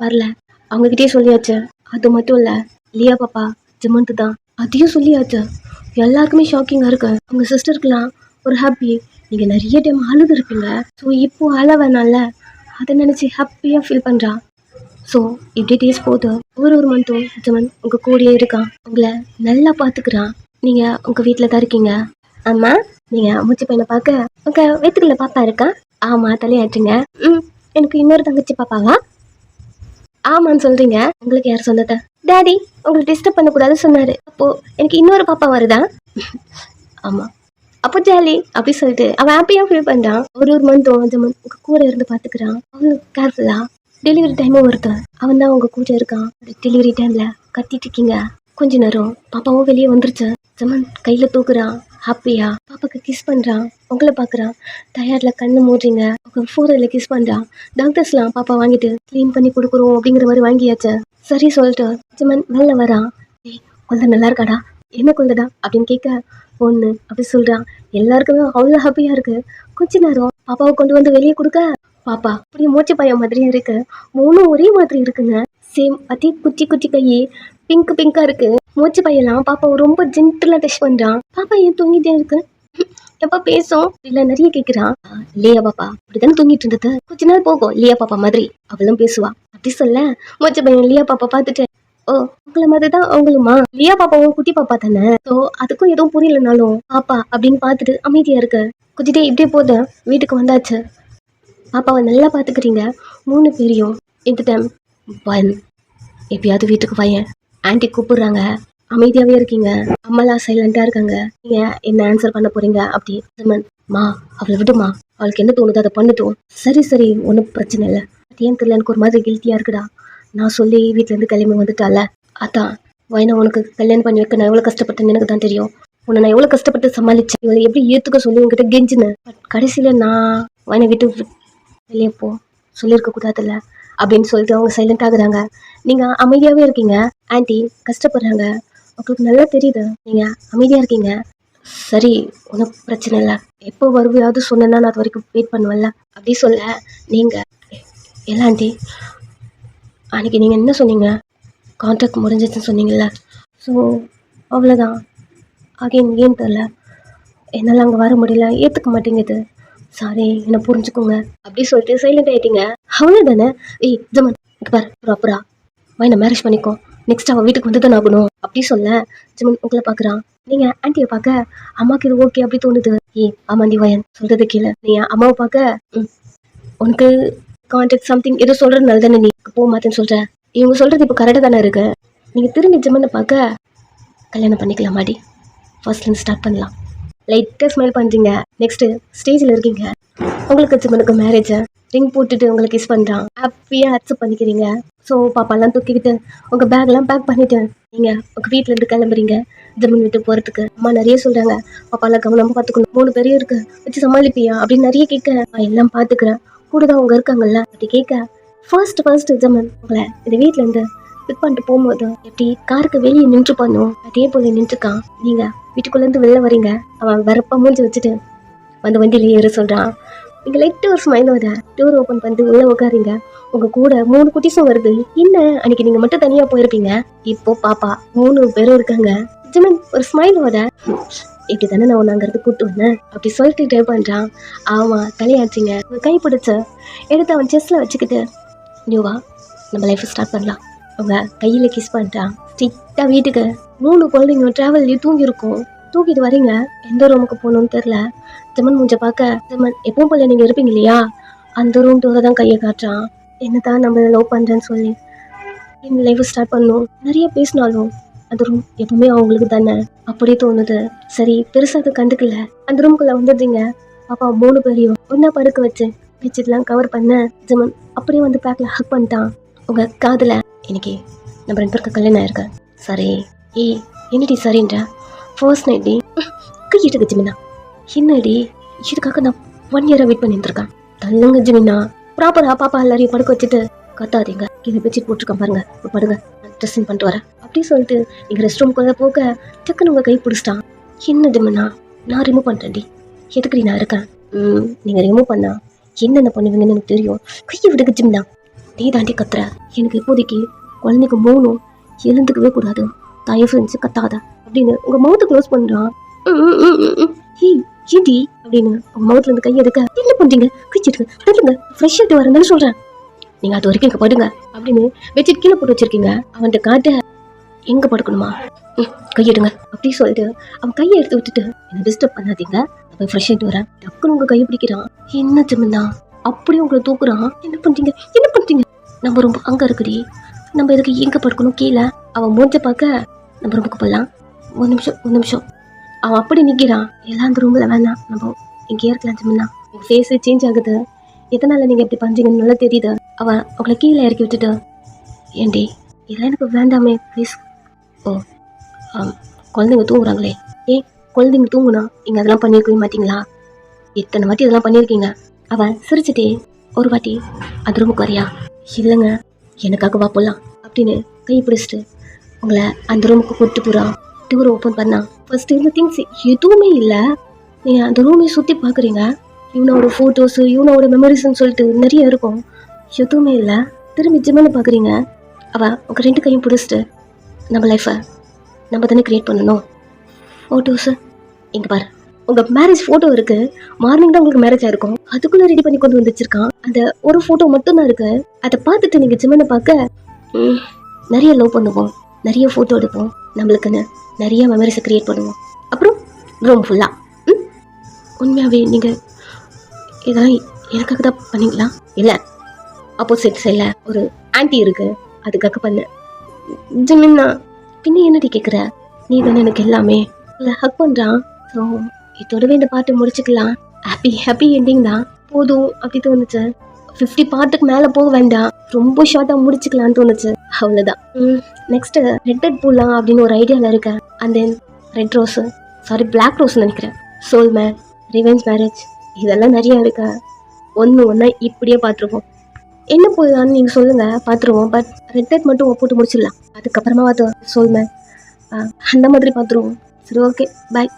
வரல. அவங்ககிட்டயே சொல்லியாச்சு. அது மட்டும் இல்லை, லியா பாப்பா ஜெமன்ட்டு தான், அதையும் சொல்லியாச்சு. எல்லாருக்குமே ஷாக்கிங்காக இருக்கு. அவங்க சிஸ்டருக்குலாம் ஒரு ஹாப்பி. நீங்கள் நிறைய டைம் அழுது இருப்பீங்க. ஸோ இப்போ அழ வேணால, அதை நினச்சி ஹாப்பியாக ஃபீல் பண்ணுறா. ஸோ இப்படி டேஸ் போகுது. ஒரு மந்த்தும் ஜெமன் உங்கள் கூடயே இருக்கான், உங்களை நல்லா பார்த்துக்கிறான். நீங்கள் உங்கள் வீட்டில் தான் இருக்கீங்க. ஆமாம், நீங்கள் மூச்சு பையனை பார்க்க உங்கள் வீட்டுக்குள்ள பாப்பா இருக்கா? ஆமாம் தலையாச்சுங்க. எனக்கு இன்னொரு தங்கச்சி பாப்பாவா? ஆமான்னு சொல்கிறீங்க. உங்களுக்கு யார் சொன்னதா? டாடி உங்களை டிஸ்டர்ப் பண்ணக்கூடாது சொன்னார். அப்போது எனக்கு இன்னொரு பாப்பா வருதா? ஆமாம், அப்போ ஜாலி அப்படி சொல்லிட்டு அவன் ஹாப்பியாக ஃபீல் பண்ணுறான். ஒரு மந்த்தும் ஜெமன் உங்கள் கூட இருந்து பார்த்துக்கிறான். அவனும் கேர்ஃபுல்லாக. டெலிவரி டைமும் வருது, அவன் தான் உங்கள் கூட இருக்கான். டெலிவரி டைமில் கத்திட்டு இருக்கீங்க. கொஞ்ச நேரம் பாப்பாவும் வெளியே வந்துருச்சு. ஜெமன் கையில் தூக்குறான், ஹாப்பியா பாப்பாக்கு கிஸ் பண்ணுறான். உங்களை பார்க்குறான். டயர்டில் கண்ணு மூடுறீங்க. உங்கள் ஃபோரில் கிஸ் பண்ணுறான். டாக்டர்ஸ்லாம் பாப்பா வாங்கிட்டு க்ளீன் பண்ணி கொடுக்குறோம் அப்படிங்கிற மாதிரி வாங்கியாச்சு. சரி சொல்லிட்டு ஜெமன் வெளில வரான். குழந்தை நல்லா இருக்காடா? என்ன குழந்தைடா அப்படின்னு கேட்க ஒன்று அப்படி சொல்கிறான். எல்லாருக்குமே அவ்வளோ ஹாப்பியாக இருக்குது. கொஞ்ச நேரம் பாப்பாவை கொண்டு வந்து வெளியே கொடுக்க பாப்பா அப்படியே மூச்சு பையன் மாதிரி இருக்கு. மூணும் ஒரே மாதிரி இருக்குங்க. சேம் அதே குச்சி குச்சி கையே பிங்காக இருக்கு. மூச்சு பையெல்லாம் பாப்பாவை ரொம்ப ஜென்டலாக டச் பண்ணுறான். பாப்பா ஏன் தூங்கிட்டே இருக்கு? எப்போ பேசும் இல்லை நிறைய கேட்குறான். லியா பாப்பா அப்படித்தானே தூங்கிட்டு இருந்தது. கொஞ்ச நாள் போகும் லியா பாப்பா மாதிரி அவளும் பேசுவா அப்படி சொல்ல மூச்சு பையன் லியா பாப்பா பார்த்துட்டு, ஓ உங்களை மாதிரி தான் அவங்களுமா? லியா பாப்பாவும் குட்டி பாப்பா தானே. ஸோ அதுக்கும் எதுவும் புரியலனாலும் பாப்பா அப்படின்னு பார்த்துட்டு அமைதியா இருக்கு. கொஞ்சிட்டே இப்படியே போத வீட்டுக்கு வந்தாச்சு. பாப்பாவை நல்லா பார்த்துக்கிறீங்க 3 பேரையும். இந்த டைம் வயன் எப்பயாவது வீட்டுக்கு வயன். ஆன்ட்டி கூப்பிடுறாங்க, அமைதியாகவே இருக்கீங்க. அம்மாலாம் சைலண்டாக இருக்காங்க. நீங்கள் என்ன ஆன்சர் பண்ண போறீங்க அப்படி. ஜெமன், மா அவளை விடுமா, அவளுக்கு என்ன தோணுதோ அதை பண்ணட்டும். சரி ஒன்றும் பிரச்சனை இல்லை. அது ஏன் தெரியல, எனக்கு ஒரு மாதிரி கில்ட்டியாக இருக்குடா. நான் சொல்லி வீட்டிலேருந்து கிளம்பி வந்துட்டால, அதான் வயனை உனக்கு கல்யாணம் பண்ணி வைக்க நான் எவ்வளோ கஷ்டப்பட்டேன்னு எனக்கு தான் தெரியும். உன்னை நான் எவ்வளோ கஷ்டப்பட்டு சமாளிச்சேன். இவளை எப்படி ஏற்றுக்க சொல்லி உங்ககிட்ட கெஞ்சினேன். பட் கடைசியில் நான் வயனை விட்டு வெளியே போ சொல்லியிருக்க கூடாதுல்ல அப்படின்னு சொல்லிட்டு அவங்க சைலண்ட் ஆகுறாங்க. நீங்கள் அமைதியாகவே இருக்கீங்க. ஆன்ட்டி கஷ்டப்படுறாங்க, உங்களுக்கு நல்லா தெரியுது. நீங்கள் அமைதியாக இருக்கீங்க. சரி, ஒன்றும் பிரச்சனை இல்லை. எப்போ வருவியாவது சொன்னேன்னா நான் அது வரைக்கும் வெயிட் பண்ணுவேன்ல. அப்படி சொல்ல நீங்கள் எல்லாம் ஆண்டி, அன்றைக்கி நீங்கள் என்ன சொன்னீங்க? கான்ட்ராக்ட் முடிஞ்சிச்சுன்னு சொன்னீங்கல்ல. ஸோ அவ்வளோதான். அகைன் ஏன்னு தெரில, என்னால் அங்கே வர முடியல, ஏற்றுக்க மாட்டேங்குது. சாரி, என்னை புரிஞ்சுக்கோங்க. அப்படி சொல்லிட்டு சைலண்ட் ஆகிட்டீங்க. அவ்வளோதானே? ஏய் ஜமன், இங்கே பாரு, ப்ராப்பரா என்ன மேரேஜ் பண்ணிக்கோ. நெக்ஸ்ட் அவள் வீட்டுக்கு வந்து தான் ஆகணும். அப்படி சொல்ல ஜமன் உங்களை பார்க்குறான். நீங்கள் ஆன்ட்டியை பார்க்க அம்மாவுக்கு இது ஓகே அப்படி தோணுது. ஆமாண்டி வயன் சொல்கிறது கீழே. நீ அம்மாவை பார்க்க உனக்கு கான்டாக்ட் சம்திங் ஏதோ சொல்கிறதுனால தானே நீ போக மாட்டேன்னு சொல்கிற. இவங்க சொல்கிறது இப்போ கரெக்டாக தானே இருக்கு. நீங்கள் திரும்பி ஜமனை பார்க்க கல்யாணம் பண்ணிக்கலாமாடி. ஃபர்ஸ்ட்லேருந்து ஸ்டார்ட் பண்ணலாம். லைட்டாக ஸ்மைல் பண்ணுறீங்க. நெக்ஸ்ட்டு ஸ்டேஜில் இருக்கீங்க. உங்களுக்கு ஜமனுக்கு மேரேஜை ரிங் போட்டுட்டு உங்களை கிஸ் பண்ணுறான். ஹாப்பியாக அக்செப்ட் பண்ணிக்கிறீங்க. ஸோ பாப்பாலாம் தூக்கிக்கிட்டு உங்கள் பேக்லாம் பேக் பண்ணிவிட்டு நீங்கள் உங்கள் வீட்டிலேருந்து கிளம்புறீங்க ஜமீன் விட்டு போகிறதுக்கு. அம்மா நிறைய சொல்கிறாங்க, பாப்பாலாம் கவனமாக பார்த்துக்கணும், 3 பேரையும் இருக்கு வச்சு சமாளிப்பியா அப்படின்னு நிறைய கேட்க, நான் எல்லாம் பார்த்துக்கிறேன், கூட தான் அவங்க இருக்காங்கல்ல அப்படி கேட்க, ஃபர்ஸ்ட் ஜமன் உங்களை இந்த வீட்டிலேருந்து பிக் பண்ணிட்டு போகும்போது எப்படி காருக்கு வெளியே நின்று பண்ணும் அதே போல நின்றுக்கான். நீங்கள் வீட்டுக்குள்ளேருந்து வெளில வரீங்க. அவன் வரப்ப மூஞ்சி வச்சுட்டு வந்து வண்டியில ஏற சொல்கிறான். நீங்கள் லைட்டாக ஒரு ஸ்மைலோட டோர் ஓப்பன் பண்ணிட்டு உள்ளே உட்காருங்க. உங்கள் கூட 3 குட்டிஸும் வருது. என்ன அன்னைக்கு நீங்கள் மட்டும் தனியாக போயிருப்பீங்க, இப்போ பாப்பா 3 பேரும் இருக்காங்க. ஜமன் ஒரு ஸ்மைலோட, இப்படி தானே நான் ஒன்று அங்கிறது கூப்பிட்டு வந்தேன் அப்படி சொல்லிட்டு ட்ரை பண்ணுறான். ஆமாம் தலையாச்சிங்க. ஒரு கை பிடிச்ச எடுத்து அவன் செஸ்ஸில் வச்சுக்கிட்டு நியூவா நம்ம லைஃப்பை ஸ்டார்ட் பண்ணலாம். அவங்க கையில் கிஸ் பண்ணுறான். ஸ்ட்ரிக்டாக வீட்டுக்கு 3 குழந்தைங்க ட்ராவல்லையும் தூங்கியிருக்கும். தூக்கிட்டு வரீங்க. எந்த ரூமுக்கு போகணும்னு தெரில. ஜமன் மூஞ்ச பார்க்க, ஜமன் எப்பவும் போல நீங்கள் இருப்பீங்க இல்லையா, அந்த ரூம் டோரை தான் கையை காட்டுறான். என்ன தான் நம்ம லவ் பண்ணுறேன்னு சொல்லி இந்த லைஃப்பை ஸ்டார்ட் பண்ணணும். நிறைய பேசினாலும் அந்த ரூம் எப்பவுமே அவங்களுக்கு தானே அப்படியே தோணுது. சரி பெருசாக அதை கண்டுக்கல. அந்த ரூம்குள்ளே வந்துடுறீங்க. பாப்பா 3 பேரையும் ஒன்றா படுக்க வச்சு வச்சுட்டுலாம் கவர் பண்ண ஜமன் அப்படியே வந்து பேக்கில் ஹக் பண்ணிட்டான். உங்கள் காதில் இன்னைக்கு நம்ம 2 பேருக்கு கல்யாணம் ஆயிருக்க. சரி என்னடி சரின்ற ஃபர்ஸ்ட் நைட் டி கையிட்டு ஜிமினா. என்னடி இதுக்காக நான் 1 இயராக வெயிட் பண்ணியிருந்திருக்கேன். தள்ளுங்க ஜிமினா. ப்ராப்பராக பாப்பா எல்லாரையும் படுக்க வச்சுட்டு கத்தாதீங்க. கீழே பெட்ஷீட் போட்டிருக்கேன் பாருங்க, படுங்க, ட்ரெஸ்ஸிங் பண்ணிட்டு வரேன் அப்படி சொல்லிட்டு நீங்கள் ரெஸ்ட் ரூம்குள்ளே போக டக்குன்னு உங்கள் கை பிடிச்சிட்டான். என்ன ஜிமினா, நான் ரிமூவ் பண்ணுறேன்டி. எதுக்குடி நான் இருக்கேன். நீங்கள் ரிமூவ் பண்ணா என்னென்ன பண்ணுவீங்கன்னு எனக்கு தெரியும். கையை விடுங்க ஜிமினா. நீ தாண்டி கத்துற. எனக்கு இப்போதைக்கு குழந்தைக்கு 3 எழுந்துக்கவே கூடாது. தயவு செஞ்சு கத்தாத அப்படின்னு உங்கள் மவுத்தை க்ளோஸ் பண்ணுறான். ஏடி அப்படின்னு உங்கள் மவுத்துல இருந்து கையை எடுக்க, என்ன பண்ணுறீங்க, கைச்சிட்டு தள்ளுங்க, ஃப்ரெஷ் ஆகிட்டு வரேன்னு சொல்கிறேன். நீங்கள் அது வரைக்கும் இங்கே படுங்க அப்படின்னு பெட்ஷீட் கீழே போட்டு வச்சிருக்கீங்க. அவன்கிட்ட காட்ட எங்கே படுக்கணுமா, கையெடுங்க அப்படி சொல்லிட்டு அவன் கையை எடுத்து விட்டுட்டு என்னை டிஸ்டர்ப் பண்ணாதீங்க, நான் போய் ஃப்ரெஷ் ஆகிட்டு வரேன். டக்குன்னு உங்கள் கையை பிடிக்கிறான். என்ன ஜிமினா அப்படியே உங்களை தூக்குறான். என்ன பண்ணுறீங்க நம்ம ரொம்ப அங்கே இருக்குடி, நம்ம இதுக்கு எங்கே படுக்கணும் கீழே. அவன் மூஞ்ச பார்க்க நம்ம ரூமுக்கு போகலாம். ஒரு நிமிஷம் அவன் அப்படி நிற்கிறான். எல்லாம் அந்த ரூமில் வேணாம், நம்ம இங்கே இருக்கலாம் ஜிமினா. உங்கள் ஃபேஸே சேஞ்ச் ஆகுது. எதனால் நீங்கள் எப்படி பண்ணுறீங்கன்னு நல்லா தெரியுது. அவன் அவங்களை கீழே இறக்கி விட்டுட்டு, ஏண்டி இதெல்லாம் எனக்கு வேண்டாமே ப்ளீஸ். குழந்தைங்க தூங்குறாங்களே. குழந்தைங்க தூங்குனா நீங்கள் அதெல்லாம் பண்ணியிருக்கவே மாட்டிங்களா? எத்தனை வாட்டி இதெல்லாம் பண்ணியிருக்கீங்க. அவன் சிரிச்சுட்டே, ஒரு வாட்டி அந்த ரூமுக்கு வரியா? இல்லைங்க, எனக்காக வா போகலாம் அப்படின்னு கை பிடிச்சிட்டு உங்களை அந்த ரூமுக்கு கூப்பிட்டு போகிறான். டோர் ஓப்பன் பண்ணா ஃபர்ஸ்ட் இருந்த திங்ஸ் எதுவுமே இல்லை. நீங்கள் அந்த ரூமை சுற்றி பார்க்குறீங்க. இவனோட ஃபோட்டோஸு, இவனோட மெமரிஸ்ன்னு சொல்லிட்டு நிறைய இருக்கும். எதுவுமே இல்லை. திரும்பி ஜிம்மனை பார்க்குறீங்க. அவள் உங்கள் 2 கையும் பிடிச்சிட்டு, நம்ம லைஃப்பை நம்ம தானே க்ரியேட் பண்ணணும். ஃபோட்டோஸு இங்கே பாரு, உங்கள் மேரேஜ் ஃபோட்டோ இருக்குது. மார்னிங் தான் உங்களுக்கு மேரேஜ் ஆகிருக்கும். அதுக்குள்ளே ரெடி பண்ணி கொண்டு வந்துச்சிருக்கான். அந்த ஒரு ஃபோட்டோ மட்டும்தான் இருக்குது. அதை பார்த்துட்டு நீங்கள் ஜிம்மனை பார்க்க, நிறைய லவ் பண்ணுவோம், நிறைய ஃபோட்டோ எடுப்போம், நம்மளுக்குன்னு நிறைய மெமரிஸை க்ரியேட் பண்ணுவோம். அப்புறம் ரூம் ஃபுல்லாக உண்மையாகவே நீங்கள் இதெல்லாம் எனக்காக தான் பண்ணீங்களா? இல்லை, ஆப்போசிட் சைடில் ஒரு ஆன்ட்டி இருக்குது, அதுக்காக பண்ண. ஜிமின்னா பின்ன என்னடி கேட்குற, நீ தானே எனக்கு எல்லாமே. இல்லை ஹக் பண்ணுறான். ஸோ இதோடவே இந்த பாட்டு முடிச்சுக்கலாம். ஹாப்பி எண்டிங் தான் போதும் அப்படி தோணுச்சு. 50 பார்ட்டுக்கு மேலே போக வேண்டாம், ரொம்ப ஷார்ட்டாக முடிச்சுக்கலான்னு தோணுச்சு. அவ்வளோதான். நெக்ஸ்ட்டு ரெட் போடலாம் அப்படின்னு ஒரு ஐடியாவில் இருக்கேன். And then red rose, black ரோஸ்ன்னு நினைக்கிறேன். சோல்மேன், ரிவெஞ்ச் மேரேஜ், இதெல்லாம் நிறையா இருக்கா. ஒன்றா இப்படியே பார்த்துருவோம். என்ன போடலான்னு நீங்கள் சொல்லுங்கள், பார்த்துருவோம். பட் ரெட் மட்டும் போட்டு முடிச்சிடலாம். அதுக்கப்புறமா பார்த்து சோல்மேன் அந்த மாதிரி பார்த்துருவோம். சரி, ஓகே, பாய்.